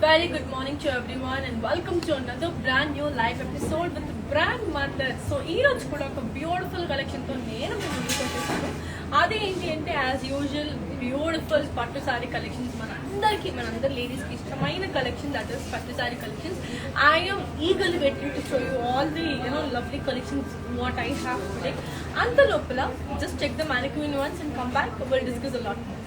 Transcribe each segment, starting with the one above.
Very good morning to everyone and welcome to another brand new live episode with brand mother. So ee roju kuda oka beautiful collection tho nenu mee munduku vachesanu. Adi enti ante as usual beautiful pattu saree collections manandariki ladies ki ishtamaina collection, that is pattu saree collections. I am eagerly waiting to show you all the lovely collections what I have today. Anta lopala just check the mannequin once and come back, we'll discuss a lot more.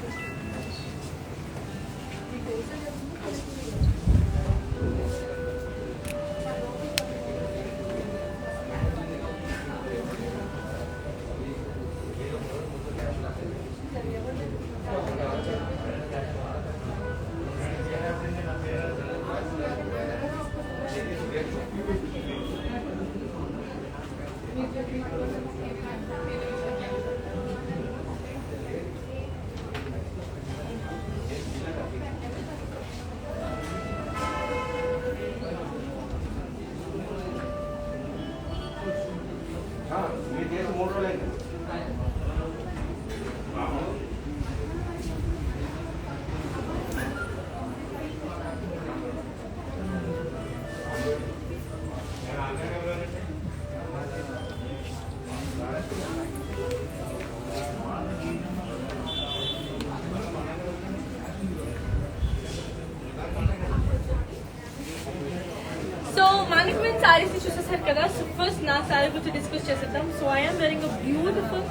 So mannequin sarees ni chusesaru kada. So first na saree guరించి discuss చేసేద్దాం. So I am wearing a beautiful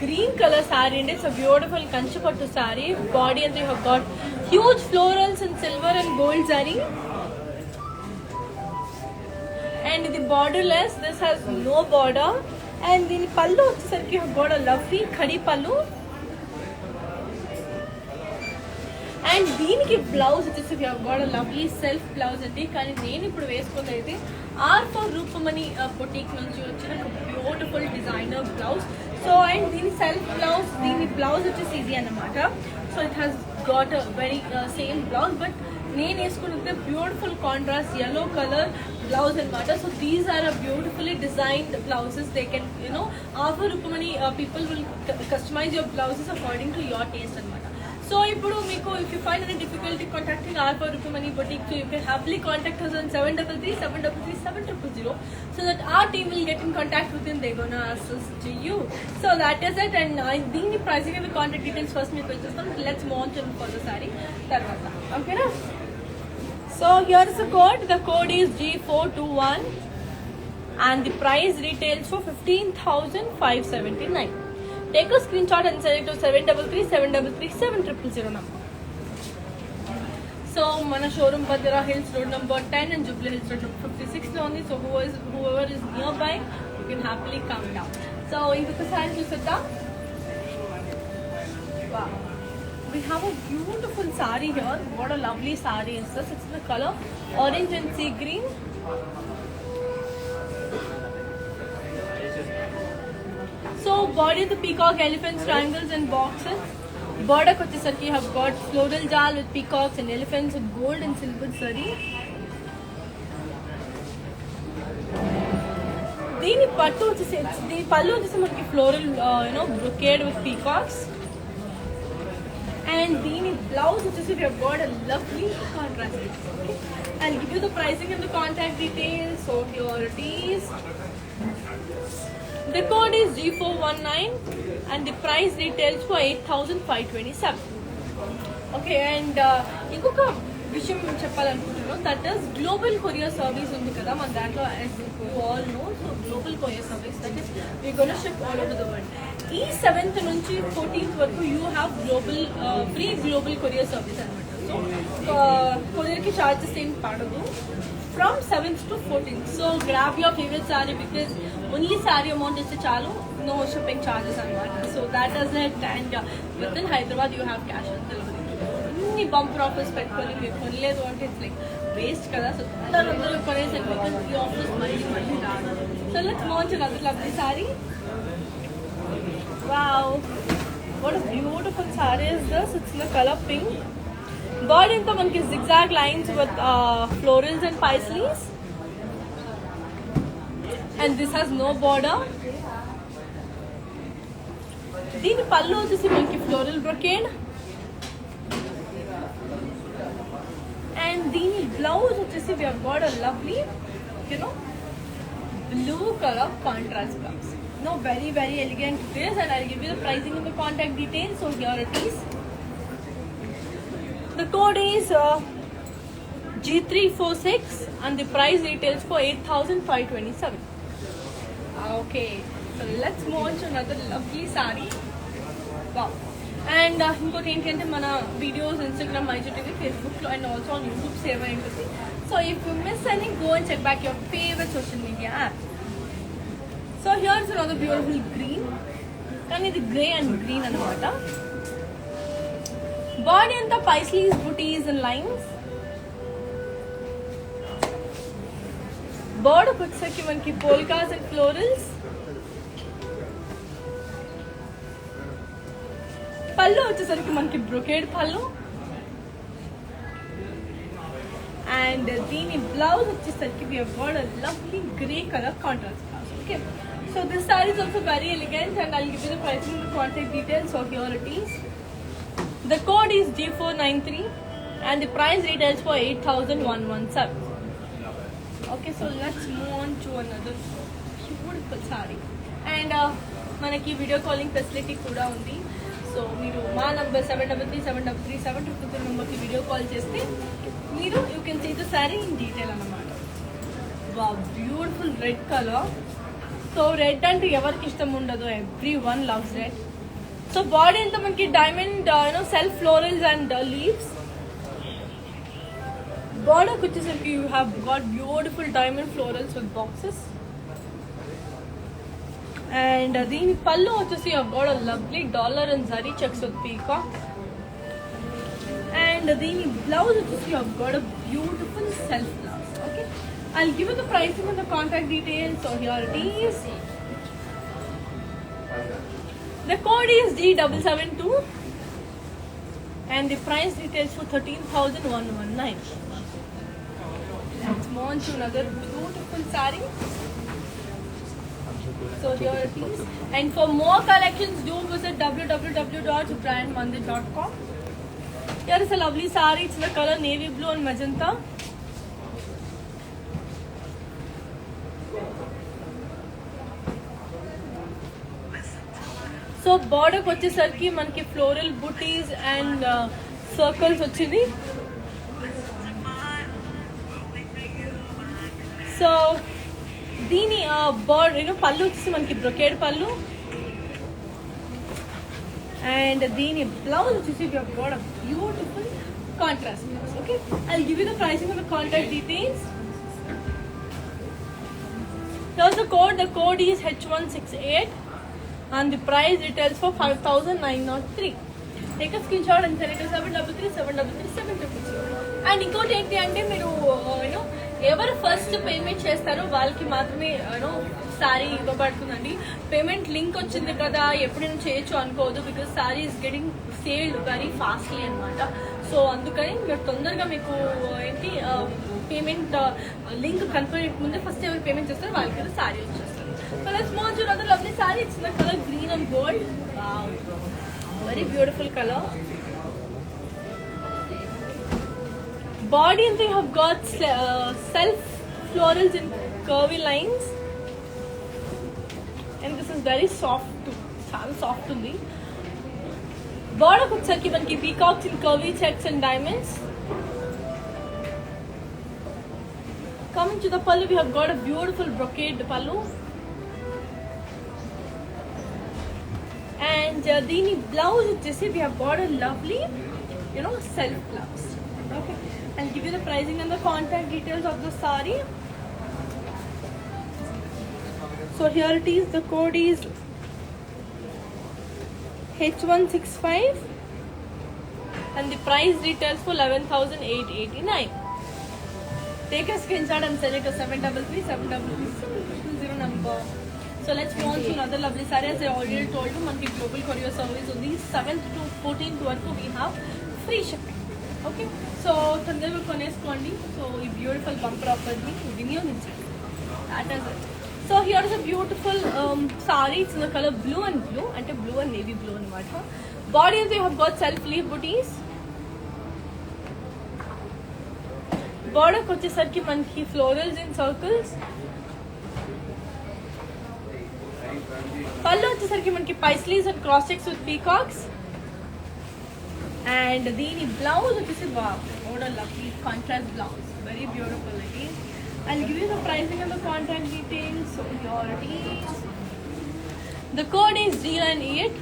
green color saree and it's a beautiful kanchi pattu saree. Body and they have got huge florals in silver and gold zari. And the borderless, this has no border. And the pallu vachesariki have got a lovely khadi pallu. And దీనికి blouse వచ్చేసి we have got a lovely self blouse అండి. కానీ నేను ఇప్పుడు వేసుకున్నది అయితే R4 Rupamani boutique నుంచి వచ్చిన ఒక beautiful designer blouse. So and దీని సెల్ఫ్ బ్లౌజ్, దీని బ్లౌజ్ వచ్చేసి ఇది అన్నమాట. So it has got a very same blouse, but నేను వేసుకున్నది beautiful contrast yellow colour blouse అనమాట. So these are a beautifully designed blouses. They can R4 Rupamani people will customise your blouses according to your taste అనమాట. So ఇప్పుడు మీకు if you find any difficulty contacting R4 Rupamani Boutique, so you can happily contact us on 733-733-7000 so that our team will get in contact with you and they're gonna assist to you. So that is it. And దీని pricing and the contact details first మీకు వచ్చేస్తాం. Let's move on to the saree తర్వాత. Okay na? So here is the code. The code is G421 and the price retails for 15,579. Take a screenshot and send it to 733-733-7000 number. So, mana showroom Badra Hills Road number 10 and Jubilee Hills Road number 56 only. So, whoever is nearby, you can happily come down. So, if you can chusetta. Wow. We have a beautiful saree here. What a lovely saree is this. It's in the color orange and sea green. So body of the peacock, elephants, triangles and boxes. Border kochesarki have got floral jal with peacocks and elephants with gold and silver zari. Dini pattu vachese the pallu vachese manaki floral brocade with peacocks. And dini blouse vachese we have got a lovely contrast. Okay, I'll give you the pricing and the contact details. So here it is. The code is G419 and the price retails for 8,527. Okay, and ఇంకొక విషయం చెప్పాలనుకుంటున్నాను, that is global courier service ఉంది కదా మన దాంట్లో, as you all know. So global courier service, that is we're going to ship all over the world. ఈ 7th నుంచి 14th వరకు you have global free global courier service అన్నమాట. So courier కి charges ఏం పడదు from 7th to 14th. So grab your favorite saree because only saree amount is chalu, no shipping charges anamata. So that is it. And within Hyderabad you have cash on delivery. Any bumper offers petkoni me konledu ante it's like waste kada. So andaru kones and because the offers money. So let's launch another lovely saree. Wow, what a beautiful saree is this. It's in the color pink. Body into manki zigzag lines with florals and paisleys. And this has no border. దీని పళ్ళు వచ్చేసి మనకి floral brocade. And దీని blouse వచ్చేసి we have got a lovely blue color contrast blouse. Very very elegant it is, and I'll give you the pricing and the contact details. So here it is. The code is G346 and the price retails for 8,527. Okay, so let's move on to another lovely saree. Wow. And ఇంకోటి ఏంటంటే మన videos Instagram, IGTV, ఫేస్బుక్లో and also on YouTube save అయి ఉంటుంది. So if you miss any, go and check back your favourite social media app. So here is another beautiful green, కానీ ఇది grey and green అనమాట. Body అంతా paisleys, buttis and lines. Border వచ్చేసరికి మనకి polkas and florals. పళ్ళు వచ్చేసరికి మనకి brocade పళ్ళు. అండ్ దీని బ్లౌజ్ వచ్చేసరికి we have got a lovely grey color contrast blouse. Okay, so this saree is also very elegant, and I'll give you the pricing and the contact details. So here it is. The code is G493 and the price retails for 8,117. Okay, so let's move on to another beautiful saree. And మనకి video calling facility కూడా ఉంది. So మీరు మా number 733733 నెంబర్కి video call చేస్తే మీరు you can see the sari in detail అన్నమాట. Wow, beautiful red colour. So red అంటే ఎవరికి ఇష్టం ఉండదు, everyone loves red. So body అంతా మనకి diamond self florals and leaves. బార్డర్కి వచ్చేసరికి you have got beautiful diamond florals with boxes. And దీని పళ్ళు వచ్చేసి you have got a lovely dollar and zari checks with peacock. And దీని blouse వచ్చేసి you have got a beautiful self blouse. Okay, I'll give you the pricing and the contact details. So here it is. The code is G772 and the price details for 13,119. Let's move on to another beautiful saree. So here it is. And for more collections, do visit www.brandmandir.com. Here is a lovely saree. It's in the color navy blue and magenta. So border వచ్చేసరికి మనకి floral buttis and circles వచ్చింది. So దీని border పళ్ళు వచ్చేసి మనకి brocade పళ్ళు. And దీని blouse వచ్చేసి beautiful contrast blouse. Okay, I'll give you the pricing and the contact details. Here's the code. The code is H168 and the price retails for 5,903. Take a screenshot and send it to 733 and ఇంకోటి ఏంటి అంటే మీరు ఎవరు first payment చేస్తారో వాళ్ళకి మాత్రమే sorry ఇవ్వబడుతుందండి. Payment link వచ్చింది కదా ఎప్పుడైనా చేయొచ్చు అనుకోవద్దు, because sorry is getting sealed very fastly అనమాట. సో అందుకని మీరు తొందరగా మీకు ఏంటి పేమెంట్ లింక్ కన్ఫర్మ్ ముందే ఫస్ట్ ఎవరు పేమెంట్ చేస్తారో వాళ్ళకి సారీ వచ్చేస్తుంది. So let's move to another lovely sorry. It's the colour green and gold. Wow, very beautiful colour. Body and they have got self florals in curvy lines, and this is very soft too. చాలా soft ఉంది. Border వచ్చేసరికి మనకి peacocks in curvy checks and diamonds. Coming to the pallu, we have got a beautiful brocade pallu, and దీని blouse వచ్చేసి we have got a lovely self blouse. Okay, I'll give you the pricing and the contact details of the saree. So here it is. The code is H165 and the price retails for 11,889. Take a screenshot and send it to 733 number. So let's move on to another lovely saree. As I already told you, Monkey Global Courier Service on the 7th to 14th వరకు we have free shipping. Okay, so తొందరగా కొనేసుకోండి. So ఈ beautiful bumper ఆఫర్ని వినియోగించండి. That is it. So here is a beautiful saree. It's in the color blue and blue, అంటే blue and navy blue అనమాట. Body they have got self leaf booties. బార్డర్కి వచ్చేసరికి మనకి ఫ్లోరల్స్ ఇన్ సర్కిల్స్. పళ్ళు వచ్చేసరికి మనకి paisleys and cross checks with peacocks. And దీని blouse వచ్చేసి what a lovely contrast blouse, very beautiful ఇది. I'll give you the pricing and the contact details. So here it is. The code is 098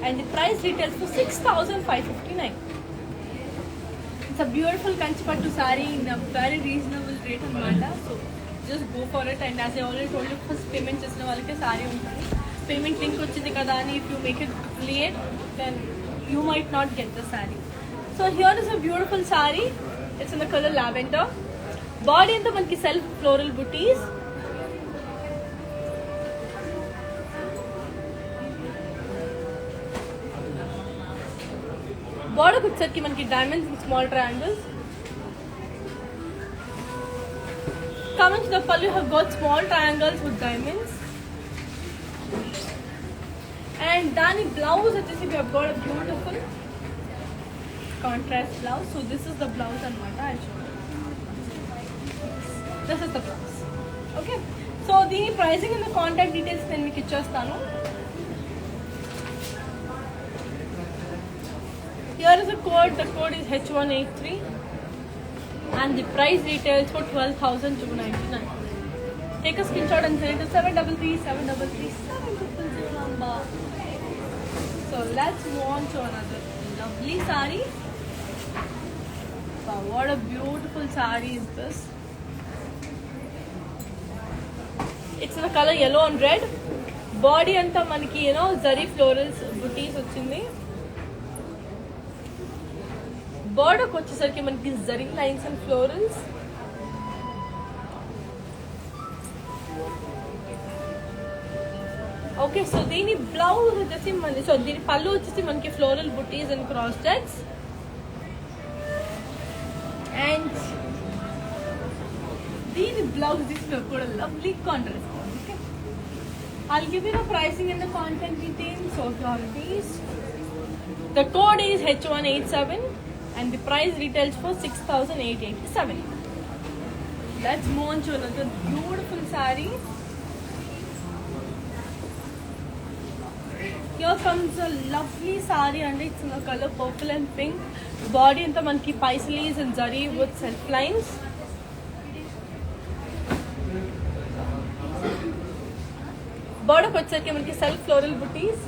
and the price retails for 6,559. It's a beautiful Kanchipattu saree in a very reasonable rate anamata. So just go for it. And as I already told you, first payment chesina valaki saree untadi. Payment link vachindi kada ani, if you make it late then you might not get the saree. So here is a beautiful saree. It's in the color lavender. Body అంతా మనకి self floral బుటీస్. Border వచ్చేసరికి మనకి diamonds with small triangles. Coming to the pallu, you have got small triangles with diamonds. And dani blouse వచ్చేసి we have got a beautiful contrast blouse. So this is the blouse anamata. I'll show you. This is the blouse. Okay. So the pricing and the contact details నేను మీకు ఇచ్చేస్తాను. Here is a code. The code is H183 and the price retails for 12,299. Take a screenshot and send it to 733 number. So let's move on to another lovely saree. Wow, what a beautiful saree is this. It's in the color yellow and red. Body anta manaki zari florals booties vachindi. Border ko vachesariki manaki zari lines and florals. Okay, so dini blouse vachesi so dini pallu vachesi manaki floral booties and cross checks. And the blouse is got a lovely contrast. Okay, I'll give you the pricing and the content details. So here it is. The code is H187 and the price retails for 6,887. Let's move on to another beautiful saree. Here comes a lovely saree and it's in the color purple and pink. Body anta manki paisleys and zari with self lines. Border వచ్చేసరికి మనకి self floral buttis.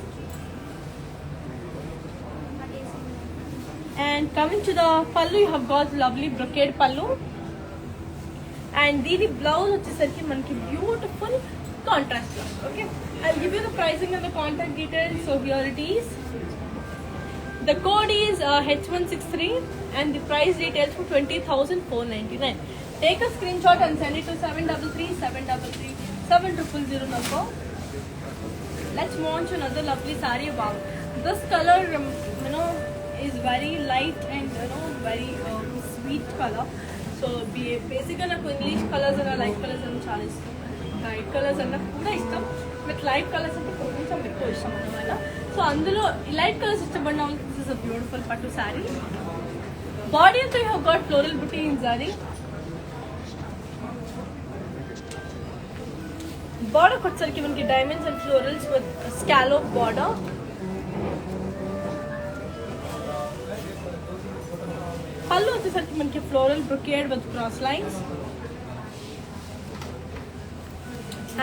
And coming to the pallu, you have got lovely brocade pallu. And the blouse వచ్చేసరికి మనకి beautiful contrast blouse. Okay, I'll give you the pricing and the contact details. So here it is. The code is H163 and the price retails for 20,499. Take a screenshot and send it to 733 number. Let's move on to another lovely saree. Wow, this color is very light and very sweet color. So basically నాకు English colours అన్న light colours అన్న చాలా ఇష్టం. Light colours అన్న కూడా ఇష్టం, but light colours అంటే కొంచెం ఎక్కువ ఇష్టం అన్నమాట. సో అందులో లైట్ కలర్స్ ఇష్టపడిన వాళ్ళకి దిస్ ఇస్ అ బ్యూటిఫుల్ పట్టు saree. Body అంతా you have got floral booty in zari. Border వచ్చేసరికి మనకి diamonds and florals with scallop border. పళ్ళు వచ్చేసరికి మనకి floral brocade with cross lines.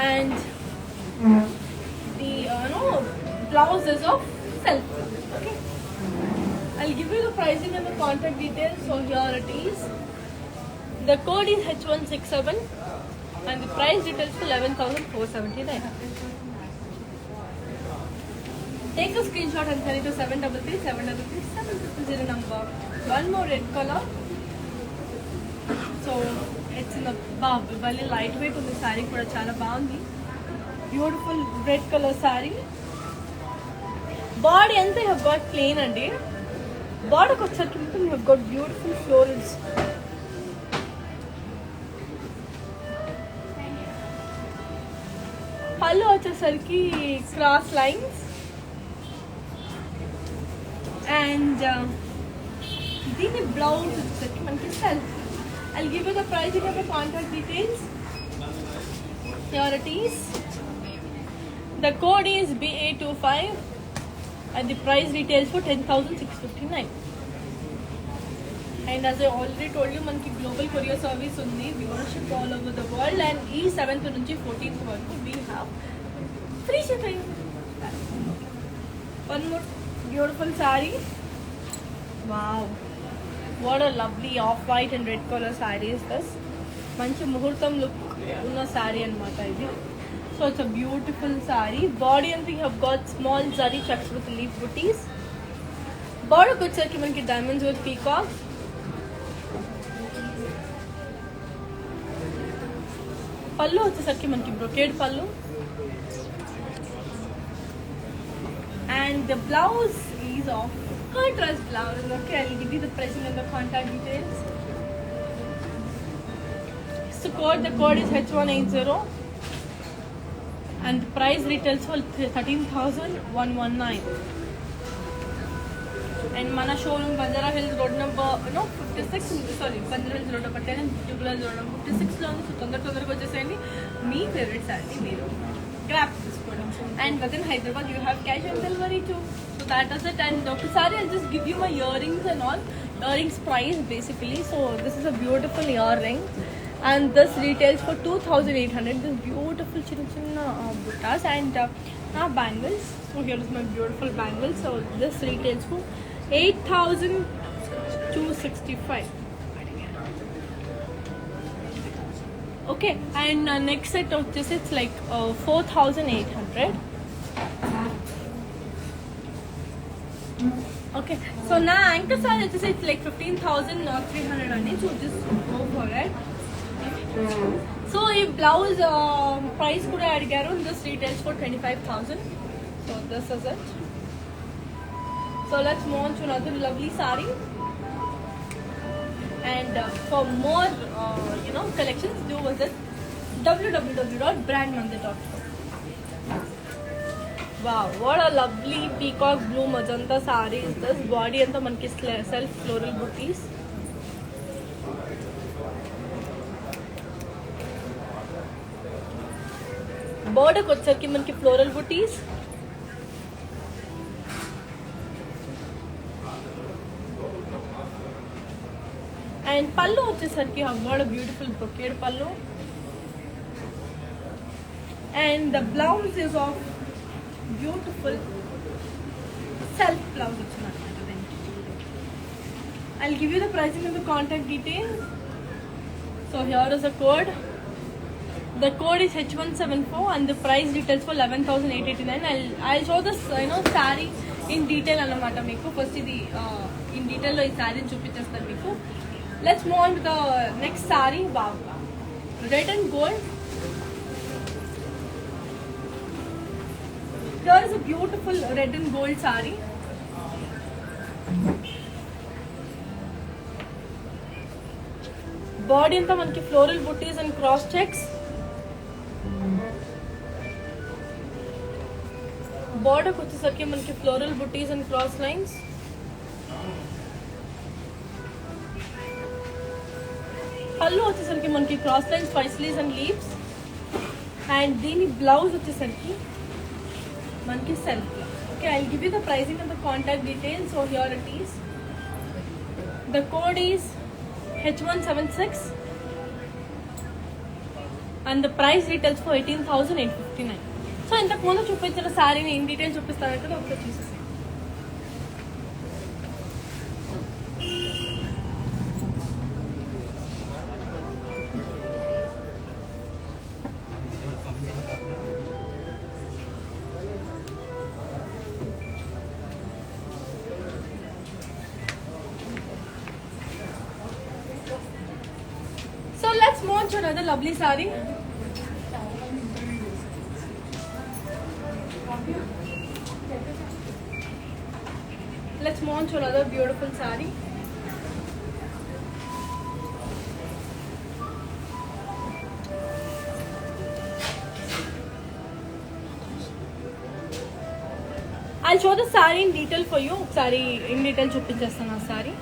And the blouse is of self. Okay, I'll give you the pricing and the contact details. So here it is. The code is H167 and the price details for 11,479. Take a screenshot and send it to 733 number. One more red color. So it's in the very lightweight on the saree kuda chala baagundi. Beautiful red color saree. Body anta you have got plain andi. Border వచ్చేసరికి you have got beautiful florals. పళ్ళు వచ్చేసరికి cross lines. And దీని blouse వచ్చేసరికి మనకి self. I'll give you the pricing of the contact details. Here it is. The code is BA25 and the price retails for 10,659. And as I already told you, manki global courier service undi. We want to ship all over the world, and 7th nunchi 14th varaku we have free shipping. One more beautiful saree. Wow, what a lovely off-white and red color saree is this. Manchi muhurtam look unna saree anamata idi. So it's a beautiful saree. Body and we have got small zari checks with leaf booties. Border kuchaki manki diamonds with peacocks. పళ్ళు వచ్చేసరికి మనకి brocade పళ్ళు. And the blouse is of contrast blouse. Okay, I'll give you the pricing and the contact details. So the code is H180 and the price retails for 13,119. And mana showroom Banjara Hills road number 56, sorry, Banjara Hills road number 10 and Jubilee road number 56 lo undi. So tondar vachesandi mee favorite saree meeru grab చేసుకోండి. And within Hyderabad you have cash on delivery too. So that is it. And sorry, I'll just give you my earrings and all. Earrings price basically. So this is a beautiful earring and this retails for 2,800. This beautiful chinna buttas and bangles. So here is my beautiful bangles. So this retails for 8,265. Okay, and next set of this it's like 4,800. Okay, so now anchor size it's like 15,300 on it. So just go for it. So if blouse price kuda adigaru, this retails for 25,000. So this is it. So let's move on to another lovely saree. And for more collections, do visit www.brandmandir.com. Wow, what a lovely peacock blue magenta saree is this. Body anta manki self floral booties. Border వచ్చేసరికి మనకి floral buttis. And pallu వచ్చేసరికి have got a beautiful brocade pallu. And the blouse is of beautiful self blouse వచ్చినట్టు. I'll give you the pricing and the contact details. So here is the code. The code is H174 and the price details for 11,889. I'll show this saree in detail anamata meeku. First idi in detail lo ee saree chupichestanu meeku. Let's move on to the next saree. Wow, red and gold. Here is a beautiful red and gold saree. Body anta manki floral booties and cross checks. Border వచ్చేసరికి మనకి floral buttis and cross lines. పళ్ళు వచ్చేసరికి మనకి cross lines, paisleys and leaves. And దీని blouse వచ్చేసరికి మనకి self. Okay, I give you the pricing and the contact details. So here it is. The code is H176 and the price retails for 18,859. So ఇంతకు ముందు చూపించిన శారీని in detail చూపిస్తాను కదా, ఒకసారి చూసేసి. So let's move on to another lovely saree. Let's move on to another beautiful saree. I'll show the saree in detail for you. Saree in detail చూపించేస్తాను ఆ saree.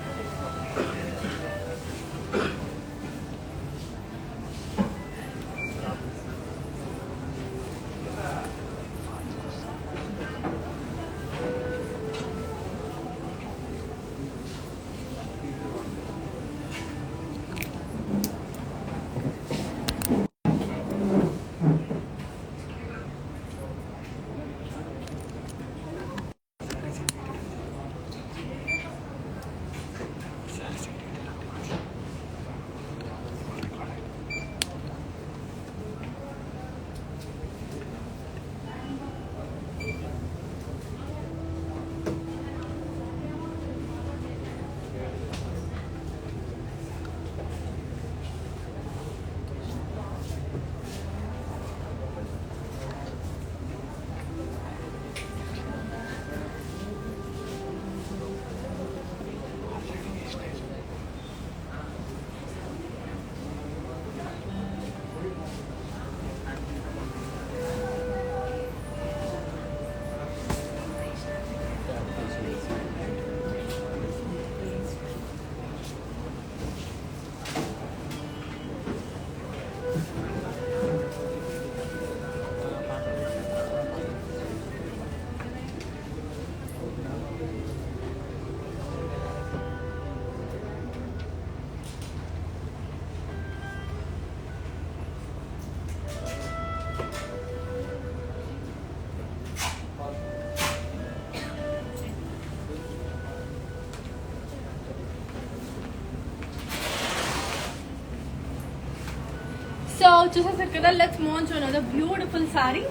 చూసేసారు కదా, let's move on to another beautiful sari.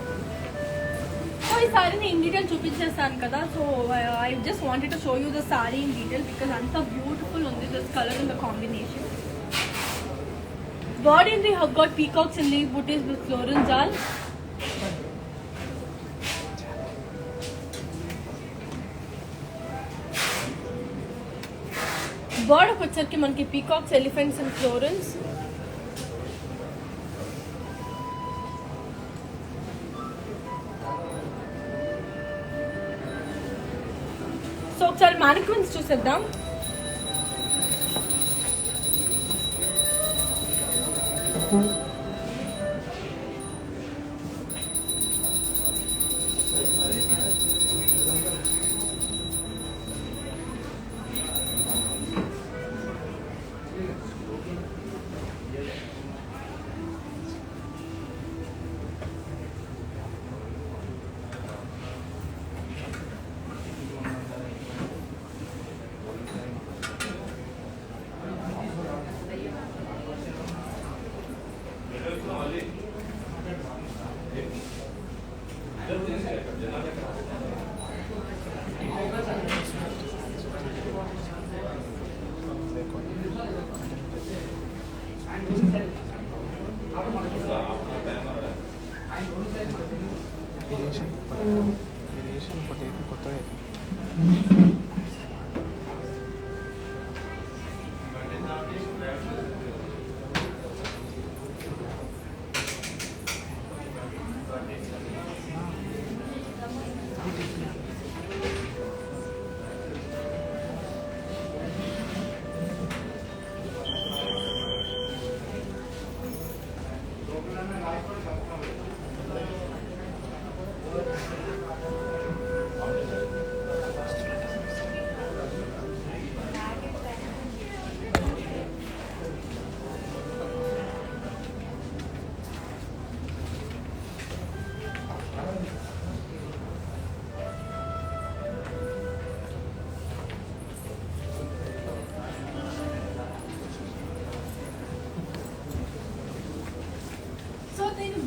So ఈ సారీ నేను in detail చూపించేస్తాను కదా. So I just wanted to show you the sari in detail because అంత beautiful ఉంది this colour in the combination. Body and we have got peacocks in leave buttis with floral jaal. Border వచ్చరికి మనకి peacocks, elephants and florals. So ఒకసారి mannequins చూసేద్దాం.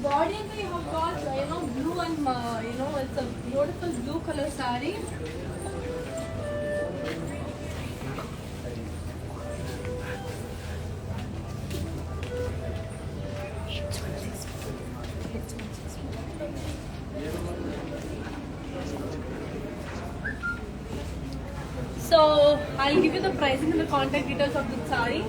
Body and we have got blue and it's a beautiful blue color saree. So I'll give you the pricing and the contact details of the saree.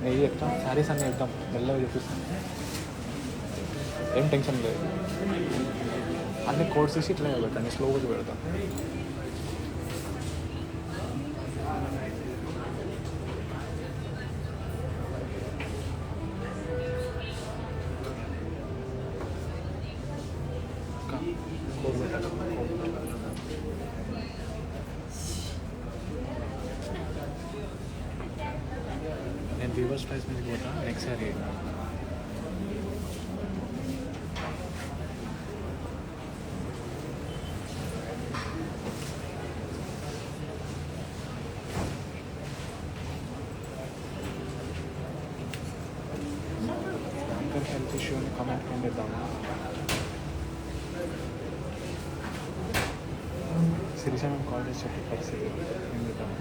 నెయ్యి చెప్తాం, శారీస్ అన్నీ చెప్తాం, మెల్లగా చూపిస్తాం, ఏం tension లేదు. అన్ని కోడ్స్ తీసి ఇట్లా పెట్టండి, స్లోగా పెడతాం. కోడ్ పెట్టాలి. నేను వీవర్స్ ప్రైస్ నుంచి పోతా నెక్స్ట్ సారీ. హెల్త్ ఇష్యూ అని కామెంట్ పంపిద్దాము. శిరీష మేము కాల్ చేసి చెప్పే పరిస్థితి ఏం చేద్దాము.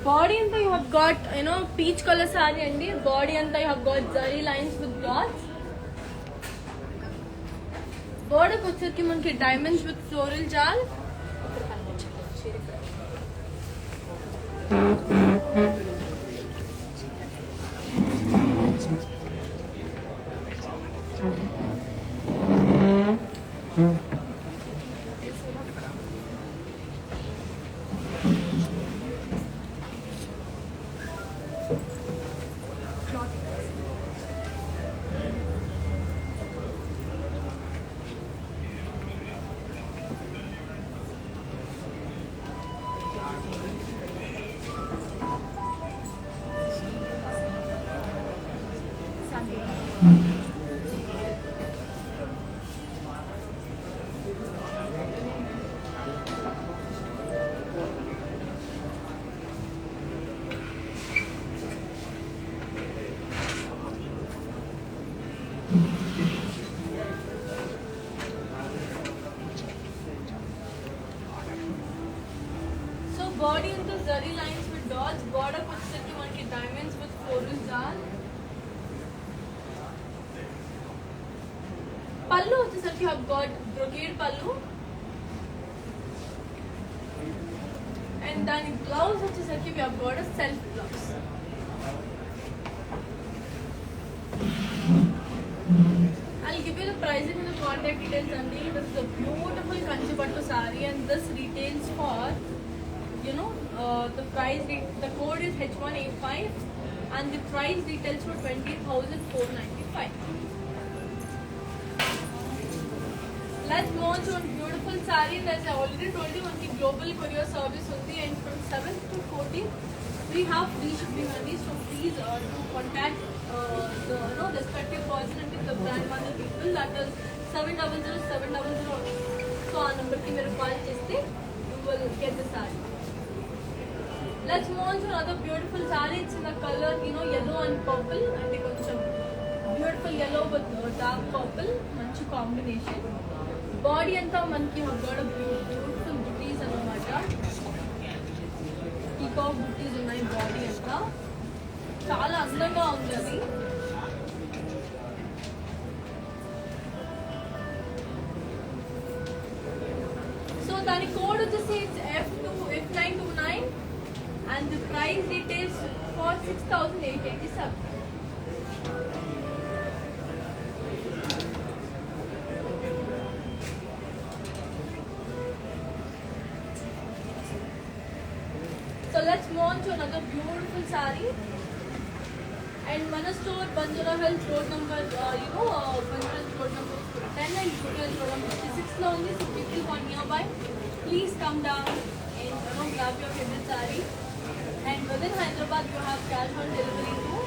Body and you have got peach color saree and body and you have got zari lines with dots. Border వచ్చేసరికి మనకి diamonds with floral jal. Body into zari lines with dots. Border వచ్చేసరికి మనకి diamonds with floral jal. Pallu వచ్చేసరికి you have got brocade pallu. And దాని blouse వచ్చేసరికి we have got a self blouse. I'll give you the pricing and the contact details and this is a beautiful kanchi pattu saree and this retails for the code is H185 and the price retails for 20,495. Let's move on to a beautiful saree. As I already told you, one global courier service only, and from 7th to 14th we have free shipping only. So please to contact the respective person and the brand mother people, that is 700-700. So our number ki mere call cheste, you will get the saree. Let's move on to another beautiful saree. It's in the color yellow and purple, and koncham beautiful yellow with dark purple, manchi combination. Body anta manki have got a beautiful booties anamata. Peacock booties unnai body anta. Chaala andanga undi adi. So dani code vachesi it's F929. And the price details for 6,887. So let's move on to another beautiful saree. And Mana store, Banjara Hills road number, Banjara Hills road number 10 and Banjara Hills road number 56 lo undi. So people who are nearby, please come down and grab your favorite saree. And within Hyderabad, you have cash on delivery too.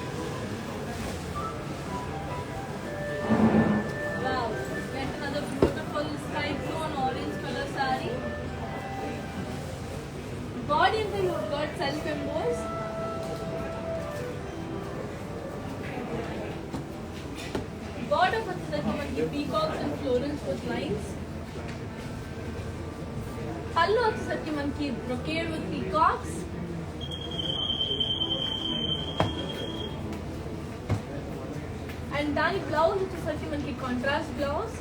Wow, get another beautiful sky blue and orange color saree. Body and you have got self-embossed. Border వచ్చేసరికి మనకి peacocks and florals with lines. Pallu వచ్చేసరికి మనకి brocade with peacocks. And దాని blouse వచ్చేసరికి మనకి contrast blouse.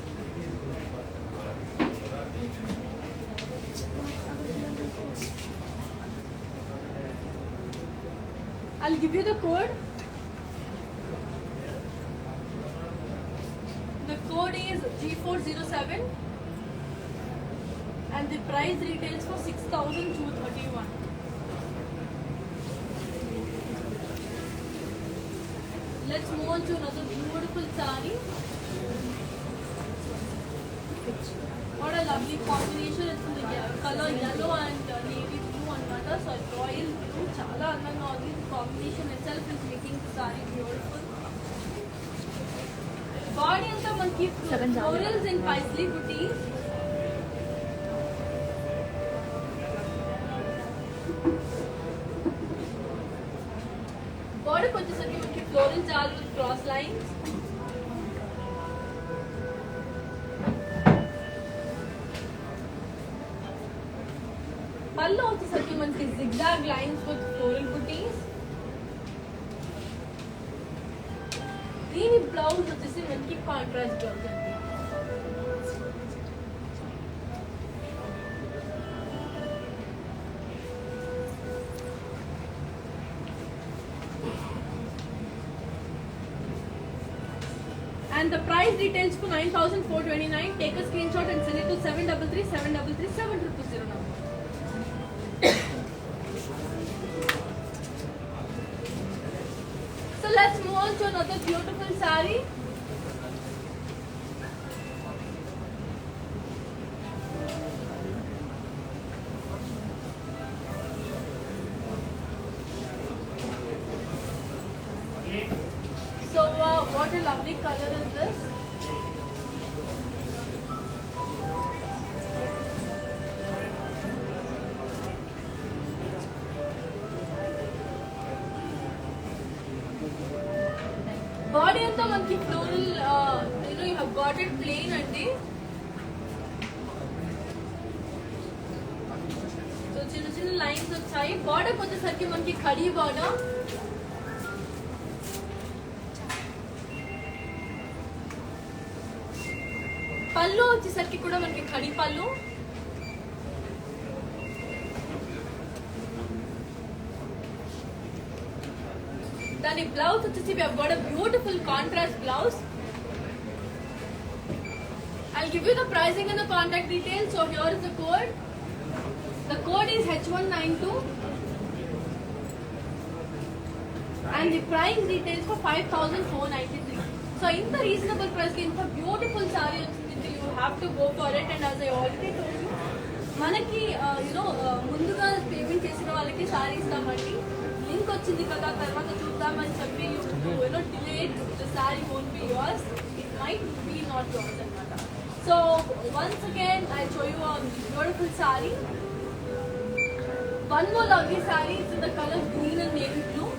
I'll give you the code. The code is G407 and the price retails for 6,231. Let's move on to another beautiful saree. What a lovely combination. It's in the color yellow and navy blue and another, so royal blue. Chala andanga undi. The combination itself is making the saree beautiful. Body anta manki florals in paisley booties. Border వచ్చేసరికి మనకి floral jal with cross lines. పళ్ళు వచ్చేసరికి మనకి zigzag lines with floral booties. దీని blouse వచ్చేసి మనకి contrast blouse అండి. And the price details for 9,429. Take a screenshot and send it to 733 number. So let's move on to another beautiful saree. So what a lovely color is this. Body anta manki floral, you have got it plain andi. So chinna lines vachayi. Border vachesariki manki khadi border. పళ్ళు వచ్చేసరికి కూడా మనకి ఖడి పళ్ళు. దాని blouse వచ్చేసి we have got a beautiful contrast blouse. I'll give you the pricing and the contact details. So here is the code. The code is H192 and the price details for 5,493. So in the reasonable price ki inta beautiful saree vachindi, you have to go for it. And as I already told you, manaki munduga payment chesina vallaki saree istamandi. Link వచ్చింది కదా తర్వాత చూద్దామని చెప్పి delay it, the saree won't be yours. It might be not yours anamata. So once again I'll show you a beautiful saree. One more lovely saree. It's in the color green and navy blue.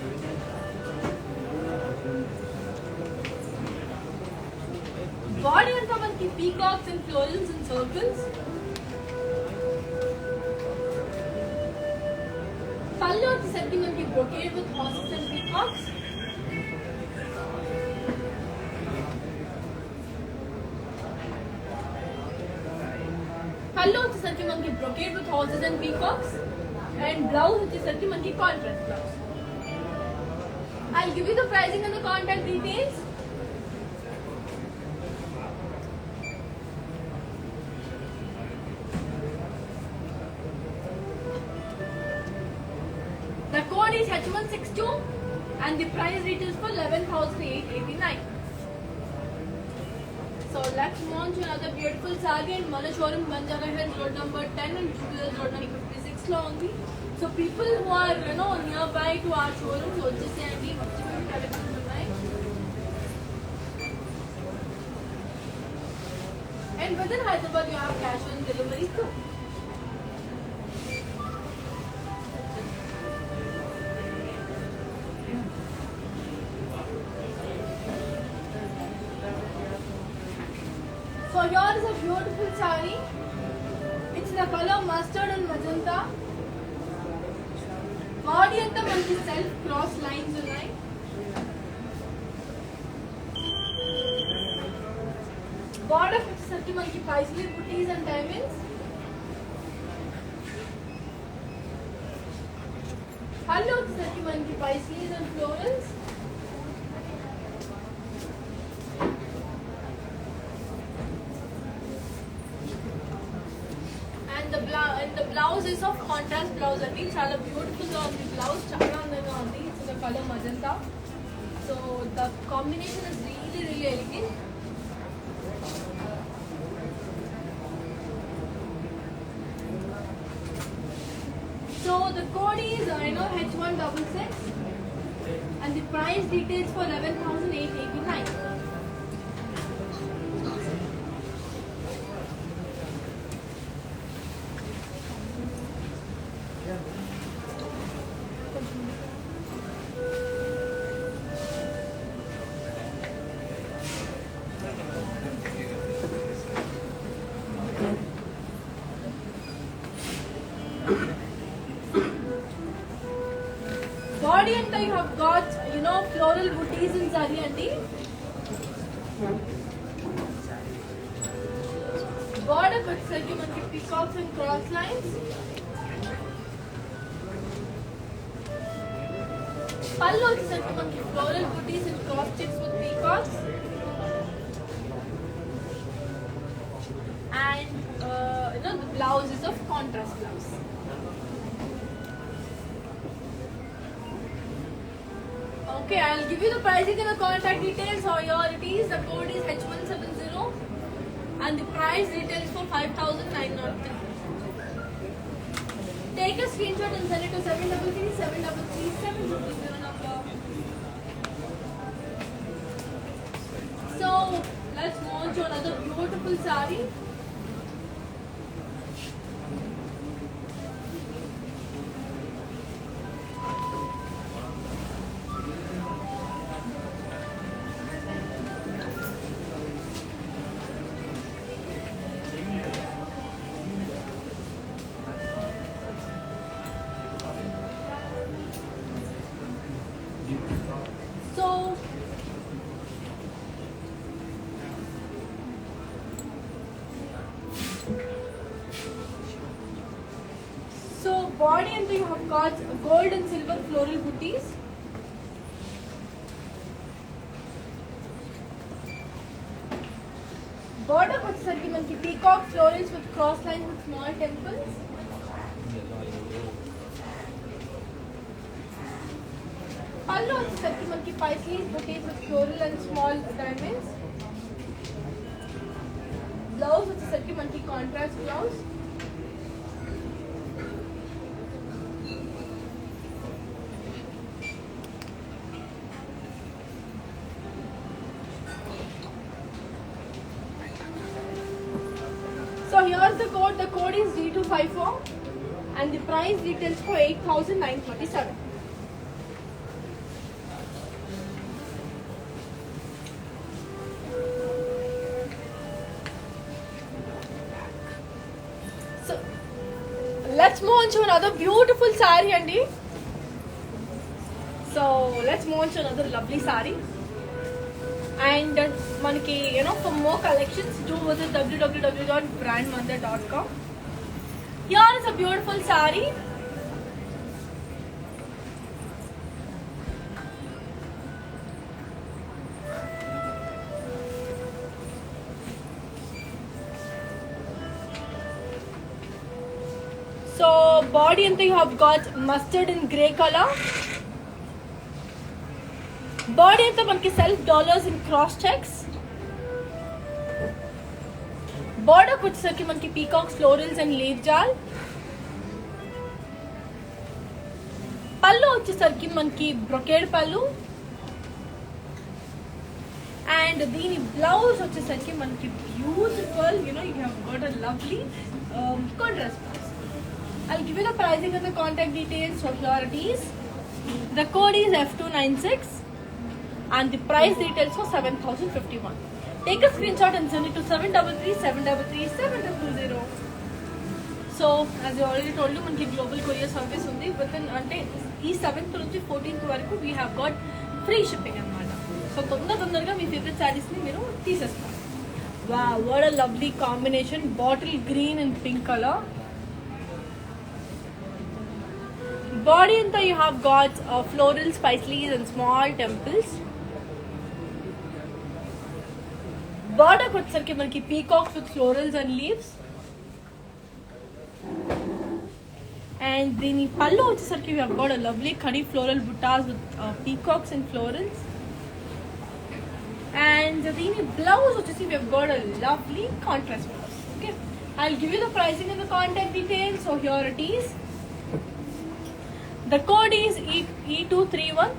Body anta manki peacocks and florals and circles. Pallu వచ్చేసరికి మనకి brocade with horses and peacocks. Pallu వచ్చేసరికి మనకి brocade with horses and peacocks. And blouse వచ్చేసరికి మనకి contrast blouse. I'll give you the pricing and the contact details. The code is H162 and the price retails for 11,889. So let's move on to another beautiful saree. And mana showroom Banjara Hills road number 10 and Jubilee road number 56 lo undi. So people who are nearby to our showroom వచ్చేసేయండి. మంచి collections ఉన్నాయి. And within Hyderabad you have cash on delivery too. So here is a beautiful saree. It's the color mustard and magenta. Body anta manki self cross lines unnai. Border వచ్చేసరికి మనకి paisley booties and diamonds. పళ్ళు వచ్చేసరికి మనకి paisleys and florals. And the blouse is of contrast blouse andi. Chala beautiful ga undi blouse, chala andanga undi. It's the color magenta. So the combination is really elegant. So the code is H166 and the price details for 11,889. Floral buttis in zari అండి. Border వచ్చేసరికి మనకి peacocks and cross lines. పళ్ళు వచ్చేసరికి మనకి floral buttis and cross checks with peacocks. And the blouse is of contrast blouse. Okay, I'll give you the pricing and the contact details. So here it is. The code is H170 and the price retails for 5,903. Take a screenshot and send it to 733 733 700 number. So let's move on to another beautiful saree. So body and you have got gold and silver floral booties. Border వచ్చేసరికి మనకి peacock florals with cross lines with small temples. పళ్ళు వచ్చేసరికి మనకి paisley booties with floral and small diamonds. Blouse వచ్చేసరికి మనకి contrast blouse. So here's the code. The code is D254 and the price retails for 8,947. So let's move on to another beautiful saree, Andy. So let's move on to another lovely saree. And మనకి for more collections do visit www.brandmother.com. Here is a beautiful saree. So body and you have got mustard and grey color. Body అంతా మనకి self dollars in cross checks. Border వచ్చేసరికి మనకి peacocks florals and leave జాల్. పళ్ళు వచ్చేసరికి మనకి brocade పళ్ళు and దీని బ్లౌజ్ వచ్చేసరికి మనకి beautiful you have got a lovely contrast blouse. I'll give you the pricing and the contact details for here it is. The code is F296 and the price details for 7,051. Take a screenshot and send it to 733 733 700. So as I already told you, మనకి global courier service ఉంది. Within అంటే ఈ 7th నుంచి 14th వరకు we have got free shipping అన్నమాట. So తొందరగా మీ favourite saris ని మీరు తీసేస్తారు. Wow, what a lovely combination. Bottle green and pink color. Body and you have got floral paisleys and small temples. Border వచ్చేసరికి మనకి peacocks with florals and leaves. And దీని పళ్ళు వచ్చేసరికి we have got a lovely khadi floral buttas with peacocks and florals. And దీని blouse వచ్చేసి we have got a lovely contrast blouse. Okay, I'll give you the pricing and the contact details. So here it is. The code is E231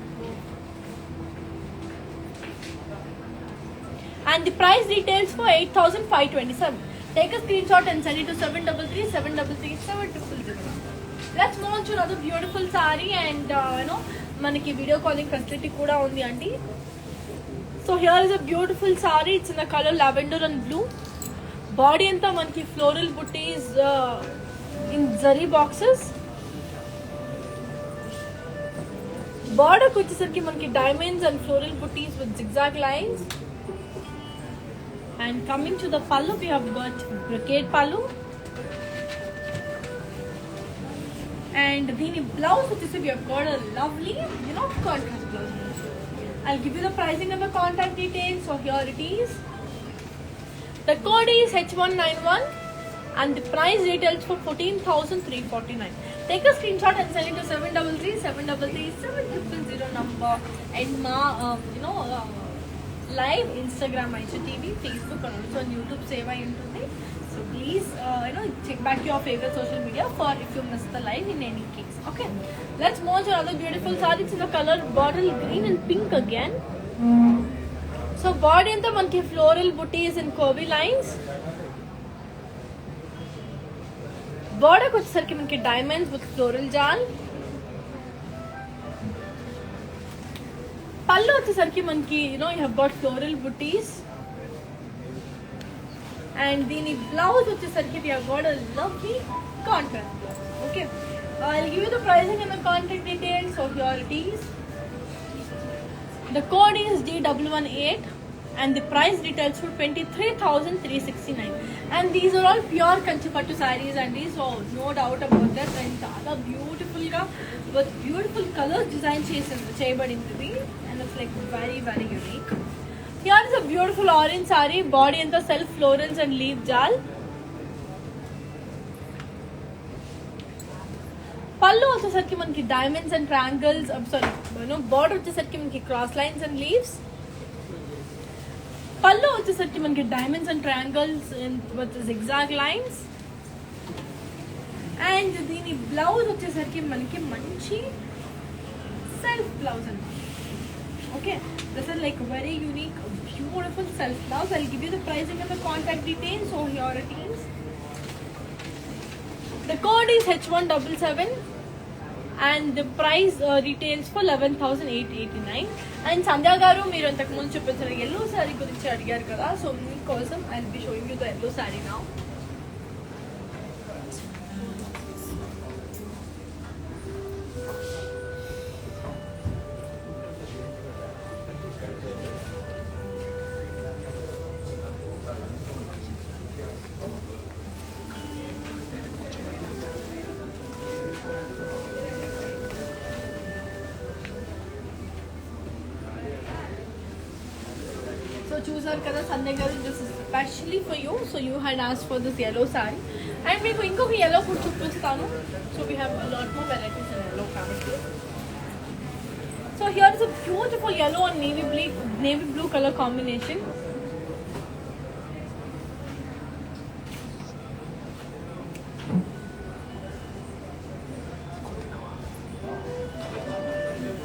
and the price details for 8,527. Take a screenshot and send it to 733 733 700. Let's move on to another beautiful saree and మనకి video calling facility కూడా ఉంది అండి. So here is a beautiful saree. It's in the color lavender and blue. Body అంతా మనకి floral booties in zari boxes. Border వచ్చేసరికి మనకి diamonds and floral buttis with zigzag lines. And coming to the pallu, we have got brocade pallu. And the blouse, which is we have got a lovely, contrast blouse. I'll give you the pricing and the contact details. So here it is. The code is H191 and the price retails for 14,349. Take a screenshot and send it to 733-733-7000 number and live Instagram IGTV, Facebook and also on YouTube seva ఉంటుంది. So please check back your favorite social media for if you miss the live in any case. Okay, let's move on to another beautiful saree. It's in the color bottle green and pink again. So body anta manki floral booties and curvy lines. Border వచ్చేసరికి మనకి diamonds with floral jal. పళ్ళు వచ్చేసరికి మనకి you have got floral booties. And దీని blouse వచ్చేసరికి we have got a lovely contrast blouse. Okay, I'll give you the pricing and the contact details. So here it is. The code is D118 and the price details for 23,369. And these are all pure Kanchipattu sarees and these, so no doubt about that. And చాలా beautiful గా with beautiful colors design చేయబడింది and it's like very very unique. Here is a beautiful orange saree, body and the self florals and leaf jal. పళ్ళు వచ్చేసరికి మనకి diamonds and triangles, border వచ్చేసరికి మనకి cross lines and leaves. పళ్ళు వచ్చేసరికి మనకి diamonds and triangles with zigzag lines. And దీని blouse వచ్చేసరికి మనకి మంచి సెల్ఫ్ బ్లౌజ్ అన్నమాట. Okay, this is like very unique, beautiful self blouse. I'll give you the pricing and the contact details. So here it is. The code is H177 and the price retails for 11,889. And Sandhya garu meer antaku mundu chuppinచిన yellow saree gurinchi adigaru kada, so meekosam I'll be showing you the yellow saree now. So చూసారు కదా సంధ్య గారు, this is especially for you. So you had asked for this yellow saree and మీకు ఇంకొక yellow కూడా చూపిస్తాను. So we have a lot more varieties in yellow కాబట్టి. So here is a beautiful yellow and navy blue color combination.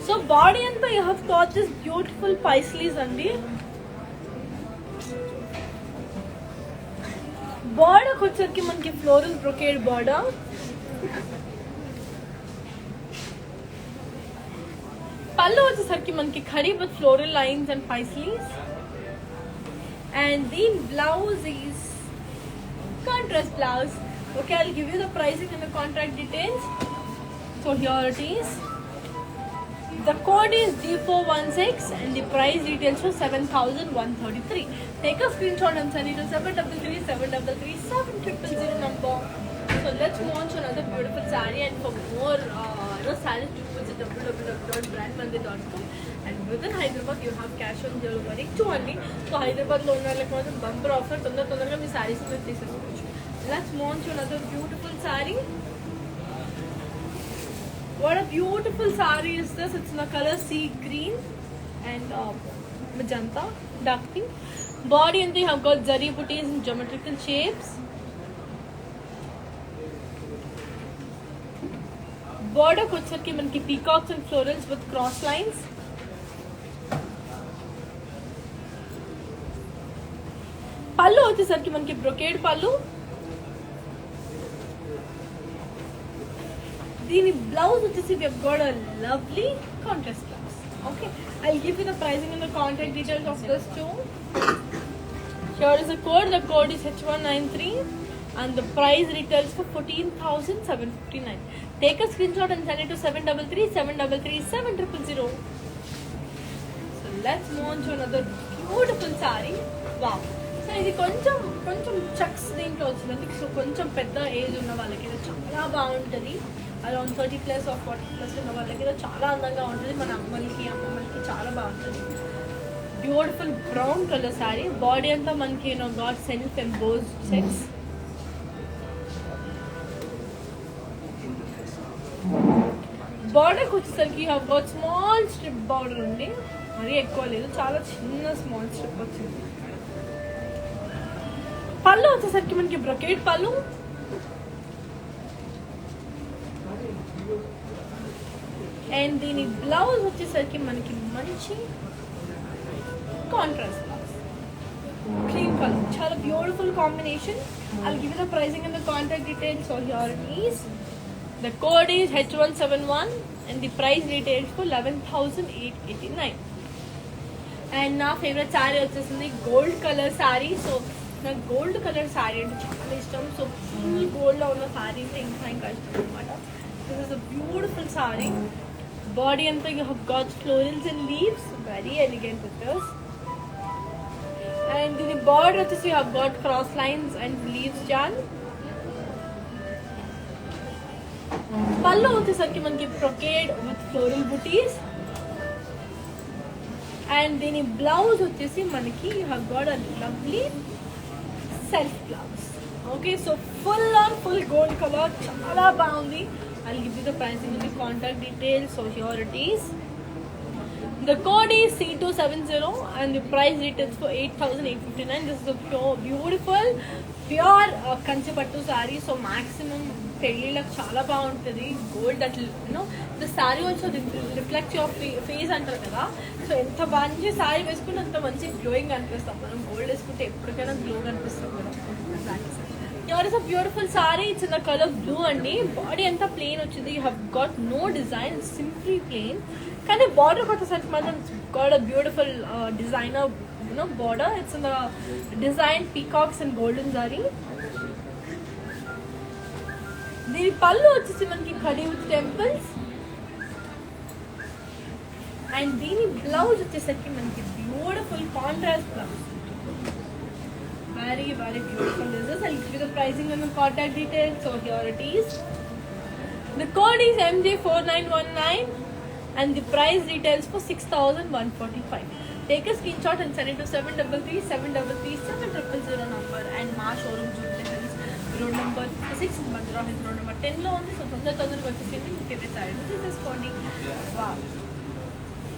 So body anta you have got this beautiful paisleys andi. Border వచ్చేసరికి మనకి floral brocade border. పళ్ళు వచ్చేసరికి మనకి khadi with floral lines and paisleys. And the blouse is contrast blouse. Okay, I'll give you the pricing and the contract details. So here it is. The code is D416 and the price details for 7,133. Take a screenshot and send it to 733-733-7000 number. So let's move on to another beautiful saree, and for more sarees to visit www.brandmandi.com. And within Hyderabad you have cash on delivery too only. So Hyderabad lo unna like one bumper offer tondra me sarees ని తీసేసుకోవచ్చు. Let's move on to another beautiful saree. What a beautiful saree is this. It's in the color sea green and magenta, dark pink. Body and they have got zari booties in geometrical shapes. Border వచ్చేసరికి మనకి peacocks and florals with cross lines. పళ్ళు వచ్చేసరికి మనకి brocade పళ్ళు. దీని blouse వచ్చేసి we have got a lovely contrast blouse. Okay, I'll give you the pricing and the contact details of this too. Here is the code. The code is H193 and the price retails for 14,759. Take a screenshot and send it to 733-733-7000. So let's move on to another beautiful saree. Wow. So ఇది కొంచెం chucks దీంట్లో వచ్చిందండి. So కొంచెం పెద్ద age ఉన్న వాళ్ళకి ఇది చాలా బాగుంటుంది. అరౌండ్ 30+ ఆర్ 40+ ఉన్న వాళ్ళకి ఇది చాలా అందంగా ఉంటుంది. మన అమ్మమ్మలకి చాలా బాగుంటుంది. Beautiful brown colour sari. Body అంతా మనకి గాట్ సెల్ఫ్ ఎంబోజ్ చెక్స్. బార్డర్కి వచ్చేసరికి have got small strip border ఉంది. మరీ ఎక్కువ లేదు, చాలా చిన్న స్మాల్ స్ట్రిప్ వచ్చింది. పళ్ళు వచ్చేసరికి మనకి బ్రొకేట్ పళ్ళు. అండ్ దీని బ్లౌజ్ వచ్చేసరికి మనకి మంచి కాంట్రాస్ట్ బ్లౌజ్, క్రీమ్ కలర్, చాలా beautiful combination. I'll give you the pricing and the contact details. So here it is. The code is H171 and the price retails for 11,889. And నా favourite sari వచ్చేసింది gold colour sari. So నాకు gold colour sari అంటే చాలా ఇష్టం. So full గోల్డ్లో ఉన్న శారీ అంటే ఇంకా ఇష్టం అనమాట. This is a beautiful sari. Body అంతా you have got florals and leaves, very elegant with this. And దీని బార్డర్ వచ్చేసి you have got cross lines and leaves జాన్. పళ్ళు వచ్చేసరికి మనకి brocade with floral buttis. And దీని బ్లౌజ్ వచ్చేసి మనకి you have got a lovely self blouse. Okay, so full gold colour, చాలా బాగుంది. I'll give you the pricing and the contact details. So here it is. The code is C270 and the price retails for 8,859. This is a beautiful pure Kanchi పట్టు saree. So maximum పెళ్ళిళ్ళకి చాలా బాగుంటుంది. Gold that the sari also reflect your face అంటారు కదా. So ఎంత మంచి శారీ వేసుకుంటే అంత మంచి గ్లోయింగ్ అనిపిస్తాం మనం. గోల్డ్ వేసుకుంటే ఎప్పటికైనా గ్లో కనిపిస్తాం మనం. Here is a beautiful saree. It's in the color blue అండి. బాడీ అంతా ప్లెయిన్ వచ్చింది. You have got no design, simply plain. కానీ బార్డర్ వచ్చేసరికి మాత్రం got a beautiful designer border. It's in the design peacocks and golden zari. దీని పళ్ళు వచ్చేసి మనకి కడి విత్ టెంపుల్స్. అండ్ దీని బ్లౌజ్ వచ్చేసరికి మనకి beautiful contrast blouse. Very beautiful is this. I'll give you the pricing and the contact details. So here it is. The code is MJ4919 and the price retails for 6,145. Take a screenshot and send it to 733-733-7000 number and మా showroom road number 6 Mandra Hills, road number 10 లో ఉంది. So తొందరగా వచ్చేసింది. మీ favourite sorry తీసుకోండి. Wow,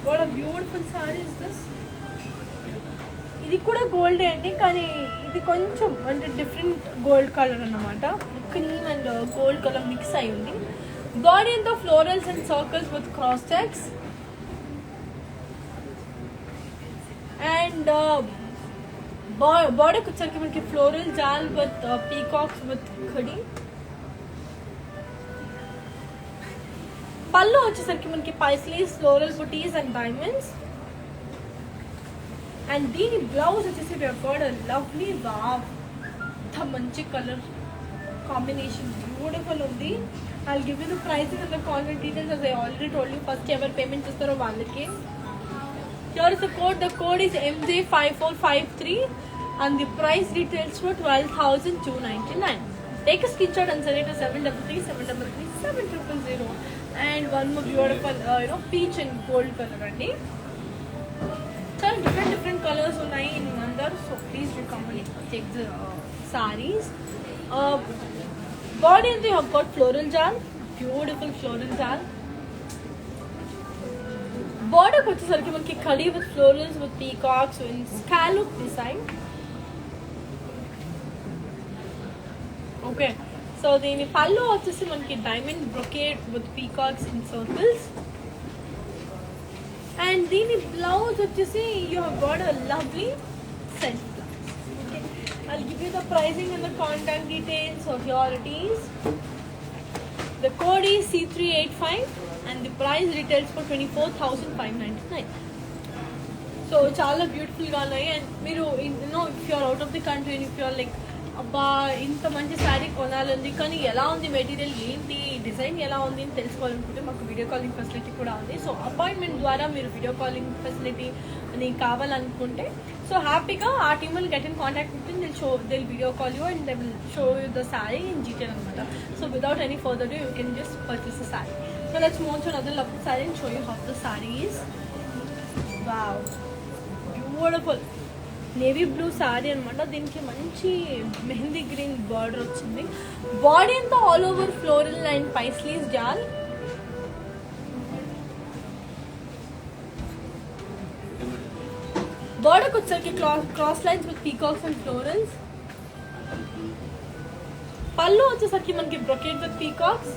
what a beautiful saree is this. ఇది కూడా gold అండి, కానీ ఇది కొంచెం అంటే డిఫరెంట్ గోల్డ్ కలర్ అన్నమాట. Cream and gold colour mix అయి ఉంది. బాడీ అంతా florals and circles with cross checks. And బాడీకి వచ్చరికి మనకి floral jaal with peacocks with khadi. పళ్ళు వచ్చేసరికి మనకి paisleys, floral buttis and diamonds. And దీని బ్లౌజ్ వచ్చేసి we have got a lovely wow, అంత మంచి కలర్ కాంబినేషన్, బ్యూటిఫుల్ ఉంది. I'll give you the prices and the contact details as I already told you. First ఎవరు payment చేస్తారో వాళ్ళకి. Here is the code. The code is MJ5453 and the price details for 12,299. Take a screenshot and send it to 733-733-7000. And one more beautiful peach and gold color అండి. చాలా different colors ఉన్నాయి in Mandar, so please do come and check the sarees. Body and they have got floral jal, beautiful floral jal. Border వచ్చేసరికి మనకి khadi with florals with peacocks and scallop design. Okay, so దీని పళ్ళు వచ్చేసి మనకి diamond brocade with peacocks in circles. And దీని blouse వచ్చేసి you have got a lovely self blouse. Okay, I'll give you the pricing and the contact details. So here it is. The code is C385 and the price retails for 24,599. So చాలా beautiful గా ఉన్నాయి. And మీరు if you are out of the country and if you are like అబ్బా ఇంత మంచి శారీ కొనాలండి, కానీ ఎలా ఉంది మెటీరియల్, ఏంటి డిజైన్ ఎలా ఉంది అని తెలుసుకోవాలనుకుంటే మాకు వీడియో కాలింగ్ ఫెసిలిటీ కూడా ఉంది. సో అపాయింట్మెంట్ ద్వారా మీరు వీడియో కాలింగ్ ఫెసిలిటీ అని కావాలనుకుంటే సో హ్యాపీగా ఆ team will get in contact with దిల్ video call you and they will show you the sari in detail అనమాట. So without any further do you can just purchase the sari. So let's move to another lovely sari and show you how the sari is. Wow, beautiful navy blue sari అనమాట. దీనికి మంచి mehndi green border వచ్చింది. Body అంతా all over floral and paisleys jaal. బార్డర్కి వచ్చేసరికి cross lines with peacocks and florals. పళ్ళు వచ్చేసరికి మనకి బ్రొకేట్ విత్ పీకాక్స్.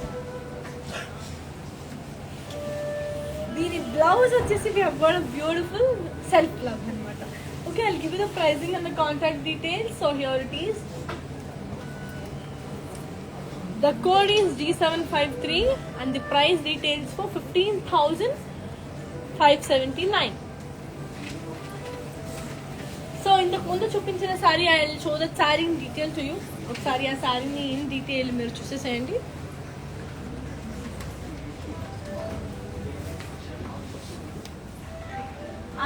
దీని బ్లౌజ్ వచ్చేసి we have got a beautiful self blouse అనమాట. Okay, I'll give you the pricing and the contact details. So here it is. The code is G753 and the price details for 15,579. So ఇంతకు ముందు చూపించిన sari I will show that sari in detail to you. ఒకసారి ఆ శారీని in detail మీరు చూసేసేయండి.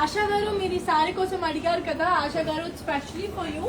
ఆశా గారు మీరు ఈ శారీ కోసం అడిగారు కదా, ఆశా గారు specially for you.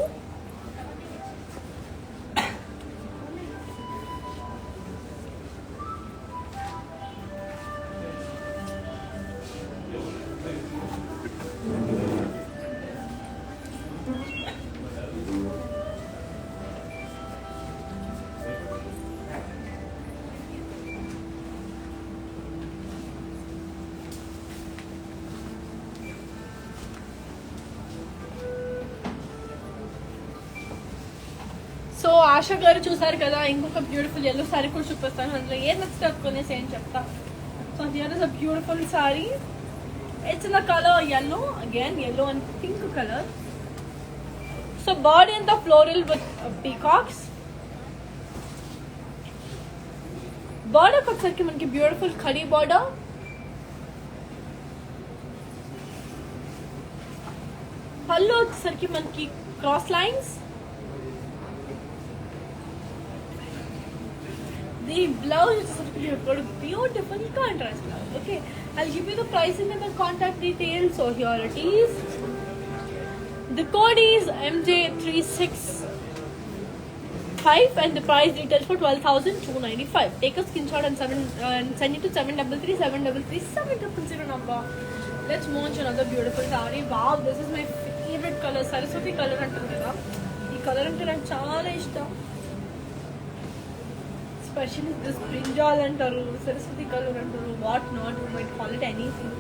So ASHA గారు చూసారు కదా, ఇంకొక బ్యూటిఫుల్ ఎల్లో శారీ కూడా చూపిస్తాను. అందులో ఏం నచ్చితే కొనేసి అని చెప్తా. So here is a beautiful sari. It's in the colour yellow, again yellow and pink colour. So body అంతా ఫ్లోరల్ విత్ పీకాక్స్. బార్డర్కి వచ్చేసరికి మనకి బ్యూటిఫుల్ ఖడీ బార్డర్. పళ్ళు వచ్చేసరికి మనకి cross lines. The blouse is got a beautiful contrast blouse. Okay, I'll give you the pricing and the contact details. So here it is. The code is MJ365 and the price details for 12,295. Take a screenshot and send it to 733-733-700 number. Let's move on to another beautiful saree. Wow, this is my favorite color. Saraswati color antaru kada. Ee color ante నాకు చాలా ఇష్టం. Especially this brinjal antaru, Saraswati color antaru, what not, you might call it anything.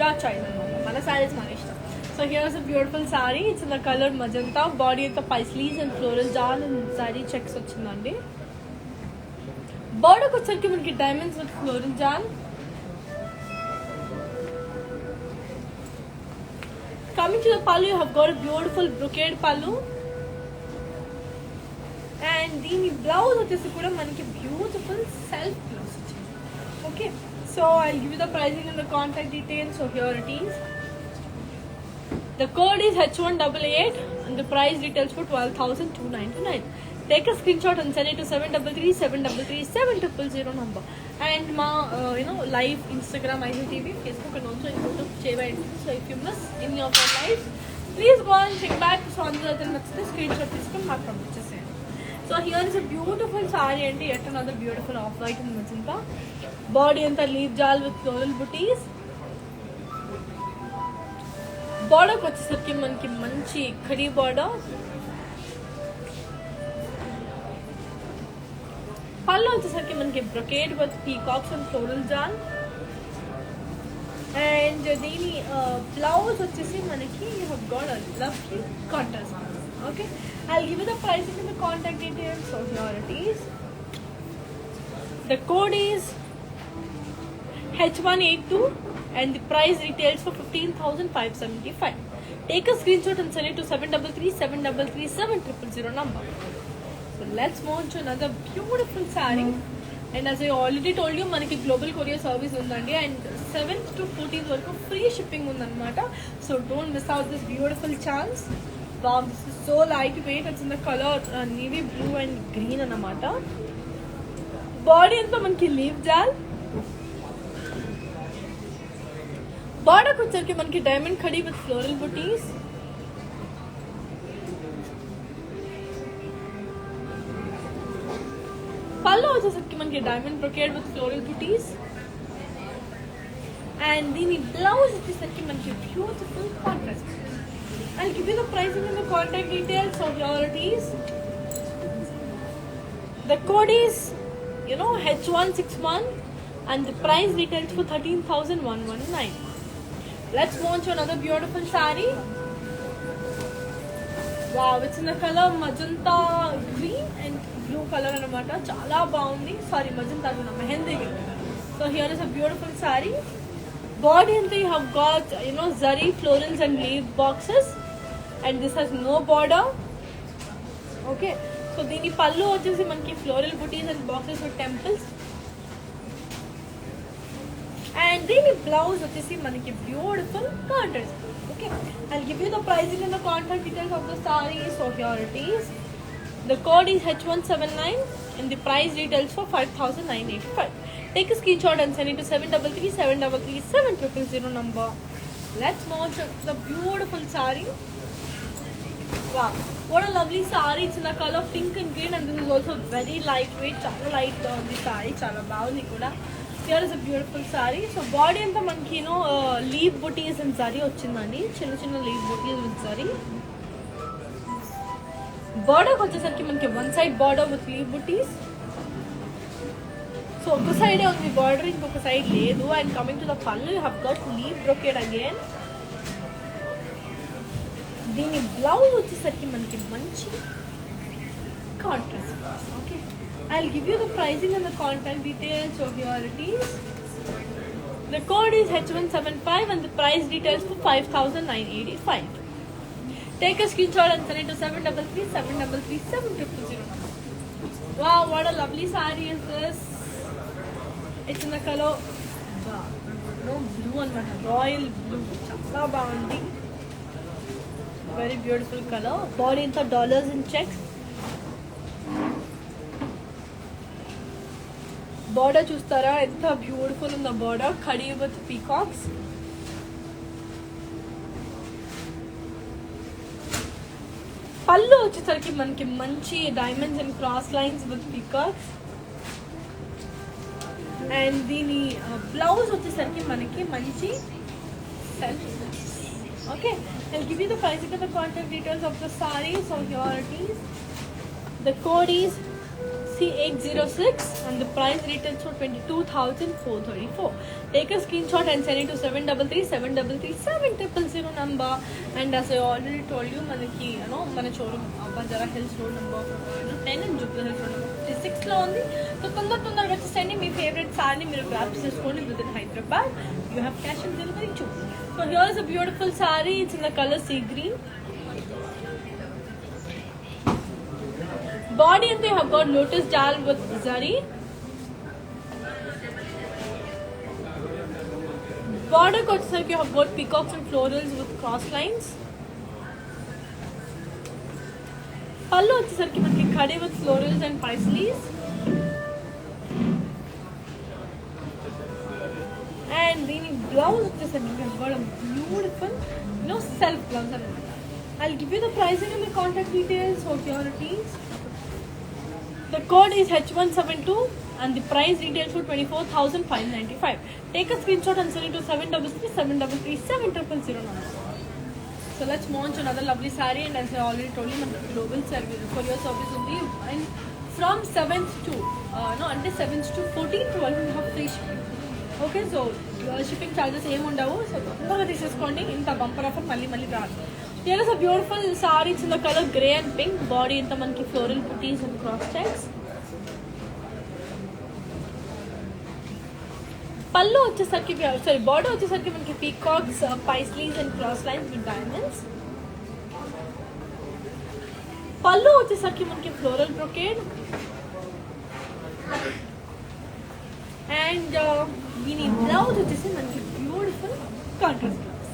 Your choice anamata. Mana sarees mana ishtam. So here's a beautiful saree. It's in the color magenta. Body with the paisleys and floral jal and saree checks ochindandi. Border వచ్చరికి మనకి diamonds with floral jal. Coming to the pallu, you have got a beautiful brocade pallu. And దీని blouse వచ్చేసి కూడా మనకి beautiful self blouse వచ్చింది. Okay, so I give you the pricing and the contact details. So here it is. The code is H188 and the price details for 12,299. Take a screenshot and send it to 733-733-700 number. And ma live Instagram, IGTV, Facebook and also in YouTube చేయండి. So if you miss any of our lives, please go and check back. So అందులో నచ్చితే screenshot తీసుకొని మాకు పంపించేసేయండి. So here is a beautiful saree and yet another beautiful off-white in magenta. Body and the leaf jal with floral booties. Border వచ్చేసరికి మనకి మంచి khadi border. పళ్ళు వచ్చేసరికి మనకి brocade with peacocks and floral jal. And దీని blouse వచ్చేసి మనకి you have got a lovely contrast. Okay, I'll give you the pricing and the contact details. So here it is. The code is H182 and the price retails for 15,575. Take a screenshot and send it to 733-733-700 number. So let's move on to another beautiful saree. And as I already told you, మనకి global courier service ఉందండి. And 7th to 14th వరకు free shipping ఉందన్నమాట. So don't miss out this beautiful chance. Wow, this is so lightweight. It's in the color navy blue and green anamata. Body anta manki leaf jal. Border వచ్చేసరికి మనకి diamond khadi with floral booties. పళ్ళు వచ్చేసరికి మనకి diamond brocade with floral booties. And దీని blouse వచ్చేసరికి మనకి beautiful contrast. I'll give you the pricing and the contact details of your tees. The code is, H161 and the price retails for 13,119. Let's move on to another beautiful saree. Wow, it's in the color magenta green and blue color anamata. Chala baundi. Sorry, magenta na mehendi green. So here is a beautiful saree. Body and you have got zari florals and leaf boxes, and this has no border. Okay, so dini pallu vachesi manki floral booties and boxes with temples, and dini blouse vachesi manki beautiful contrast. Okay, I'll give you the pricing and the contact details of the sarees of your tees. The code is H179 and the price retails for 5,985. Take a screenshot and send it to 733-733-7000 number. Let's move on to the beautiful saree. Wow, what a lovely saree. It's in the color pink and green, and this is also very lightweight. Chala light on the saree, chala baagundi kuda. Here is a beautiful saree. So body anta manki leaf booties and zari ochindandi. Chinna leaf booties with zari. Border వచ్చేసరికి మనకి one side border with leaf booties. So ఒక side ఉంది border, ఇంకొక side లేదు. And coming to the pallu, you have got leaf brocade again. దీని blouse వచ్చేసరికి మనకి మంచి contrast. Okay, I'll give you the pricing and the contact details of your tees. The code is H175 and the price details for 5,985. Take a screenshot and send it to 733-733-7000. Wow, what a lovely saree is this. It's in the color blue and royal blue. Chala baagundi. Very beautiful color. Body into dollars and checks. Border chustara enta beautiful in the border. Khadi with peacocks. పళ్ళు వచ్చేసరికి మనకి మంచి diamonds and cross lines with peacocks, and దీని blouse వచ్చేసరికి మనకి మంచి self. Okay, I'll give you the pricing and the contact details of the sarees of your tees. The code is C806 and the price retails for 22,434. Take a screenshot and send it to 733-733-7000 number. And as I already told you, manaki mana showroom Banjara Hills road number 10 and Jupiter Hills road number 56 lo undi. So tondar వచ్చేసండి మీ favourite saree మీరు grab చేసుకోండి within Hyderabad. You have cash and delivery too. So here is a beautiful saree. It's in the color sea green. Body and they have got lotus jal with zari. Border వచ్చేసరికి you have got peacocks and florals with cross lines. పళ్ళు వచ్చేసరికి మనకి Khade with florals and paisleys. And దీని blouse వచ్చేసరికి you have got a beautiful self blouse అన్నమాట. I'll give you the pricing and the contact details of your tees. The code is H172 and the price retails for 24,595. Take a screenshot and send it to 733-733-7000 number. So let's move on to another lovely saree, and as I already told you, my global service for your service will be and from 7th to 7th to 14th we will have free shipping. Okay, so shipping charges ఏమి ఉండవు. So తొందరగా తీసేసుకోండి, ఇంత bumper offer మళ్ళీ రాదు. Here is a beautiful saree. It's in the color grey and pink. Body into manki floral booties and cross checks. Pallu వచ్చేసరికి border వచ్చేసరికి మనకి peacocks, paisleys and cross lines with diamonds. Pallu వచ్చేసరికి మనకి floral brocade. And దీని blouse వచ్చేసి మనకి beautiful contrast blouse.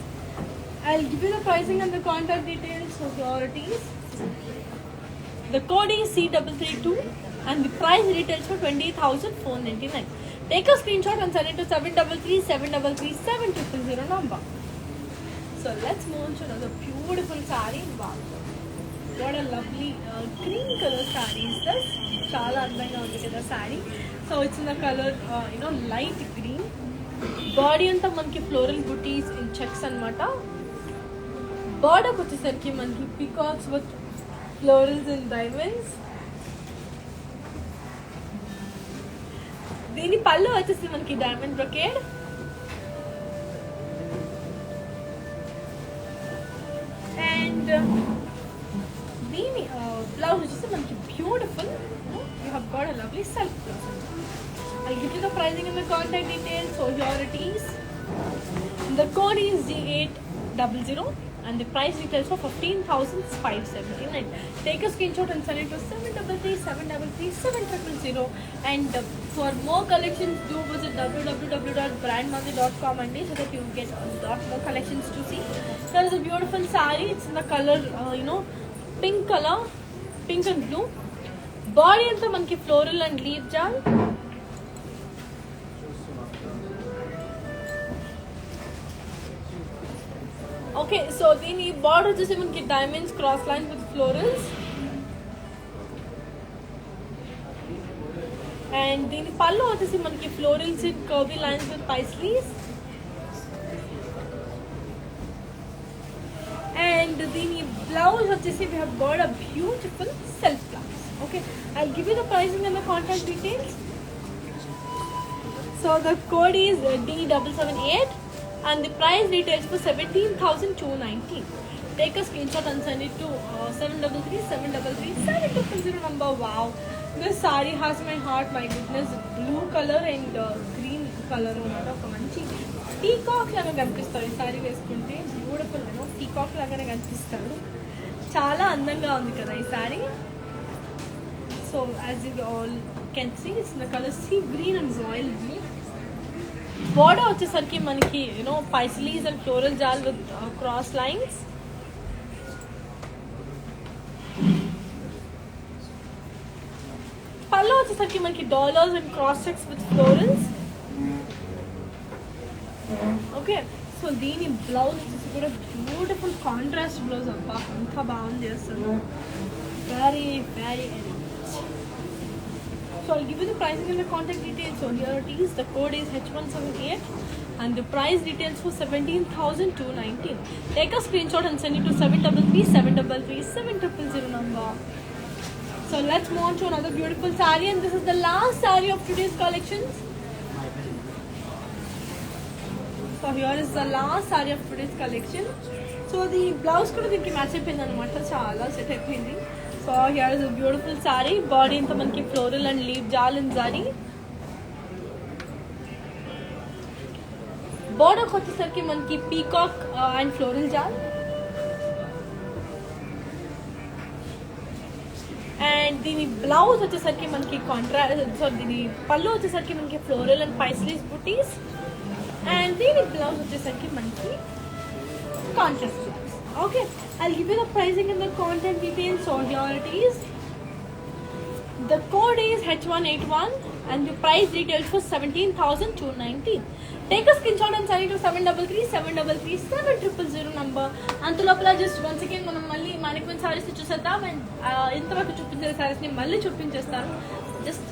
I'll give you the pricing and the contact details for priorities. The code is C332 and the price retails for 20,499. Take a screenshot and send it to 733-733-7000 number. So let's move on to another beautiful saree. Wow. What a lovely green color saree is this. Chala andanga undi kada saree. So it's in the color light green. Body anta manki floral booties in checks anamata. Border వచ్చేసరికి మనకి peacocks with florals and diamonds. దీని పళ్ళు వచ్చేసి మనకి diamond brocade. And దీని blouse వచ్చేసి మనకి beautiful. You have got a lovely self blouse. I'll give you the pricing and the contact details for your it is. The code is G800 and the price details for 15,579. Take a screenshot and send it to 733-733-7000. And for more collections, do visit www.brandmandi.com and so that you get a lot more collections to see. There is a beautiful saree. It's in the color, pink color, pink and blue. Body anta manki floral and leaf jal. Okay, so దీని border వచ్చేసి మనకి diamonds cross line with florals. And దీని పళ్ళు వచ్చేసి మనకి florals in curvy lines with paisleys. And దీని blouse వచ్చేసి we have got a beautiful self blouse. Okay, I'll give you the pricing and the contact details. So the code is D778. And the price retails for 17,219. Take a screenshot and send it to 733-733-7000 number. Wow, this saree has my heart. My goodness, blue color and green color. ఒక మంచి peacock లాగా కనిపిస్తారు ఈ sorry వేసుకుంటే. Beautiful peacock లాగానే కనిపిస్తాడు. చాలా అందంగా ఉంది కదా ఈ sari. So as you all can see it's in the colour sea green and royal blue. Border వచ్చేసరికి మనకి paisleys and floral jaal with cross lines. పళ్ళు వచ్చేసరికి మనకి dollars and cross checks with florals. Okay, so దీని బ్లౌజ్ వచ్చేసి కూడా beautiful contrast blouse. అబ్బా అంత బాగుంది అసలు. Very very So I'll give you the pricing and the contact details. So here it is. The code is H178 and the price details for 17,219. Take a screenshot and send it to 733-733-7000 number. So let's move on to another beautiful saree, and this is the last saree of today's collections. So here is the last saree of today's collection. So the blouse kuda dinki match ayipindi anamata, chaala set ayipindi. So here is a beautiful saree. Body anta manki floral and leaf jal in zari. Border వచ్చేసరికి మనకి peacock and floral జాల్. And దీని blouse వచ్చేసరికి మనకి దీని పళ్ళు వచ్చేసరికి మనకి ఫ్లోరల్ అండ్ పైస్లీస్ బుటీస్. అండ్ దీని బ్లౌజ్ వచ్చేసరికి మనకి contrast blouse. Okay, I'll give you the pricing and the contact details. So here it is. The code is H181 and the price details for 17,219. Take a screenshot and send it to 733-733-7000 number. అంతలోపల just once again మనం మళ్ళీ మానిక్వెన్ సారీస్ చూసేద్దాం. And ఇంతవరకు చూపించిన సారీస్ ని మళ్ళీ చూపించేస్తాను. Just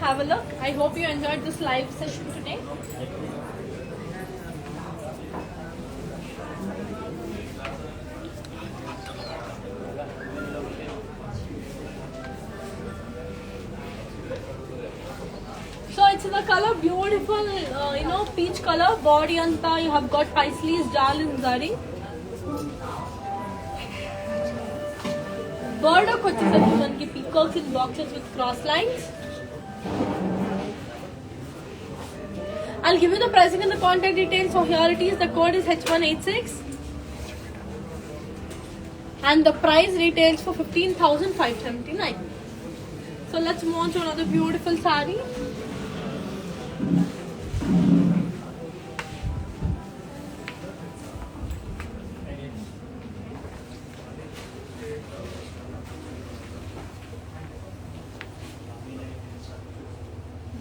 have a look. I hope you enjoyed this live session today. It's the color beautiful, peach color. Body anta you have got paisleys jal in zari. Border వచ్చేసరికి మనకి peacocks in boxes with cross lines. I'll give you the pricing and the contact details. So here it is. The code is H186 and the price retails for 15,579. So let's move on to another beautiful saree.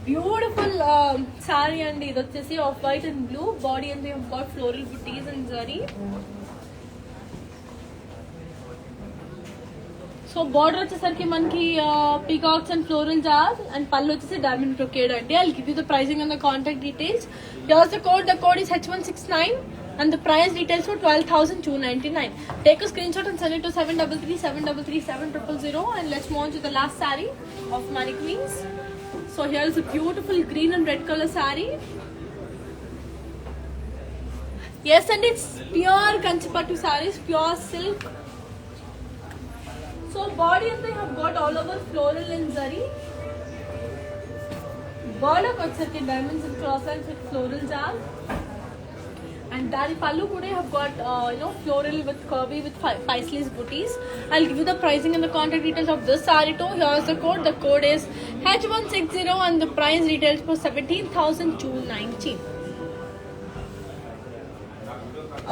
Beautiful saree అండి. ఇది వచ్చేసి off white and blue. Body and we got floral buttis and zari. So border వచ్చేసరికి మనకి peacocks and floral జార్ and పళ్ళు వచ్చేసి diamond brocade అండి. I'll give you the pricing and the contact details. Here's the code. The code is H169 and the price details for 12,299. Take a screenshot and send it to 733-733-7000 and let's move on to the last saree of mannequins. So here's a beautiful green and red color saree. Yes, and it's pure Kanchipattu sarees, pure silk. So body and they have got all over floral and zari. Border వచ్చేసరికి diamonds and cross lines with floral jar. And దాని పళ్ళు కూడా have got floral with curvy with paisley's booties. I'll give you the pricing and the contact details of this saree too. Here's the code. The code is H160 and the price retails for 17,219.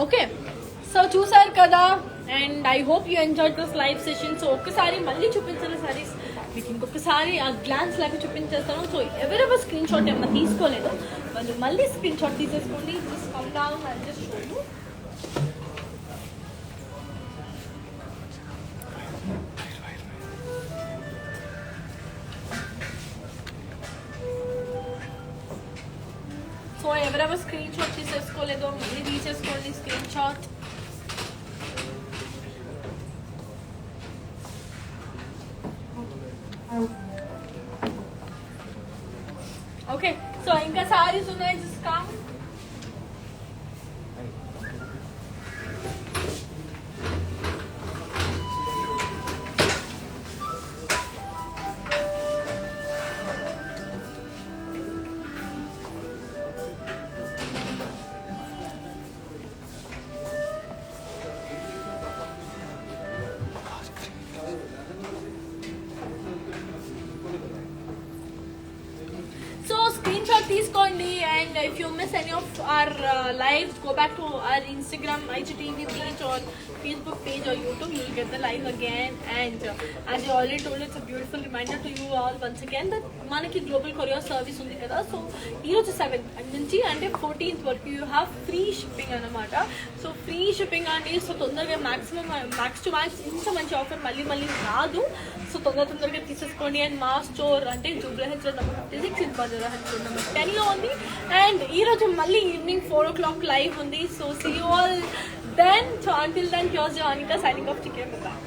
Okay. So చూసారు కదా, and I hope you enjoy this live session. So ఒక్కసారి మళ్ళీ చూపించిన సారీస్ మీకు ఇంకొకసారి ఆ glance లాగా చూపించేస్తాను. సో ఎవరెవరు స్క్రీన్ షాట్ ఏమన్నా తీసుకోలేదు వాళ్ళు మళ్ళీ స్క్రీన్ షాట్ తీసేసుకోండి. Just come down and just show you. So ఎవరెవరు స్క్రీన్ షాట్ తీసేసుకోలేదో మళ్ళీ తీసేసుకోండి స్క్రీన్ షాట్. ఓకే, సో ఇంకా సారీస్ ఉన్నాయి. Just come. తీసుకోండి. And if you miss any of our lives, go back to our Instagram IGTV page or Facebook page or YouTube. You will get the live again. And as I already told, it's a beautiful reminder to you all once again that మనకి global courier service ఉంది కదా. So ఈరోజు 7th నుంచి అంటే 14th వరకు you have free shipping అనమాట. So free shipping అండి. So తొందరగా మ్యాక్స్ టు మ్యాక్స్ ఇంత మంచి ఆఫర్ మళ్ళీ రాదు. సో తొందరగా తీసేసుకోండి. అండ్ మా స్టోర్ అంటే జూబ్లీహిల్స్ నెంబర్ 56 ఇన్ బజార్ నెంబర్ 10లో ఉంది. అండ్ ఈరోజు మళ్ళీ ఈవినింగ్ 4 o'clock లైవ్ ఉంది. So see you all then. So until then, here's your Anika signing off. Take care. Bye.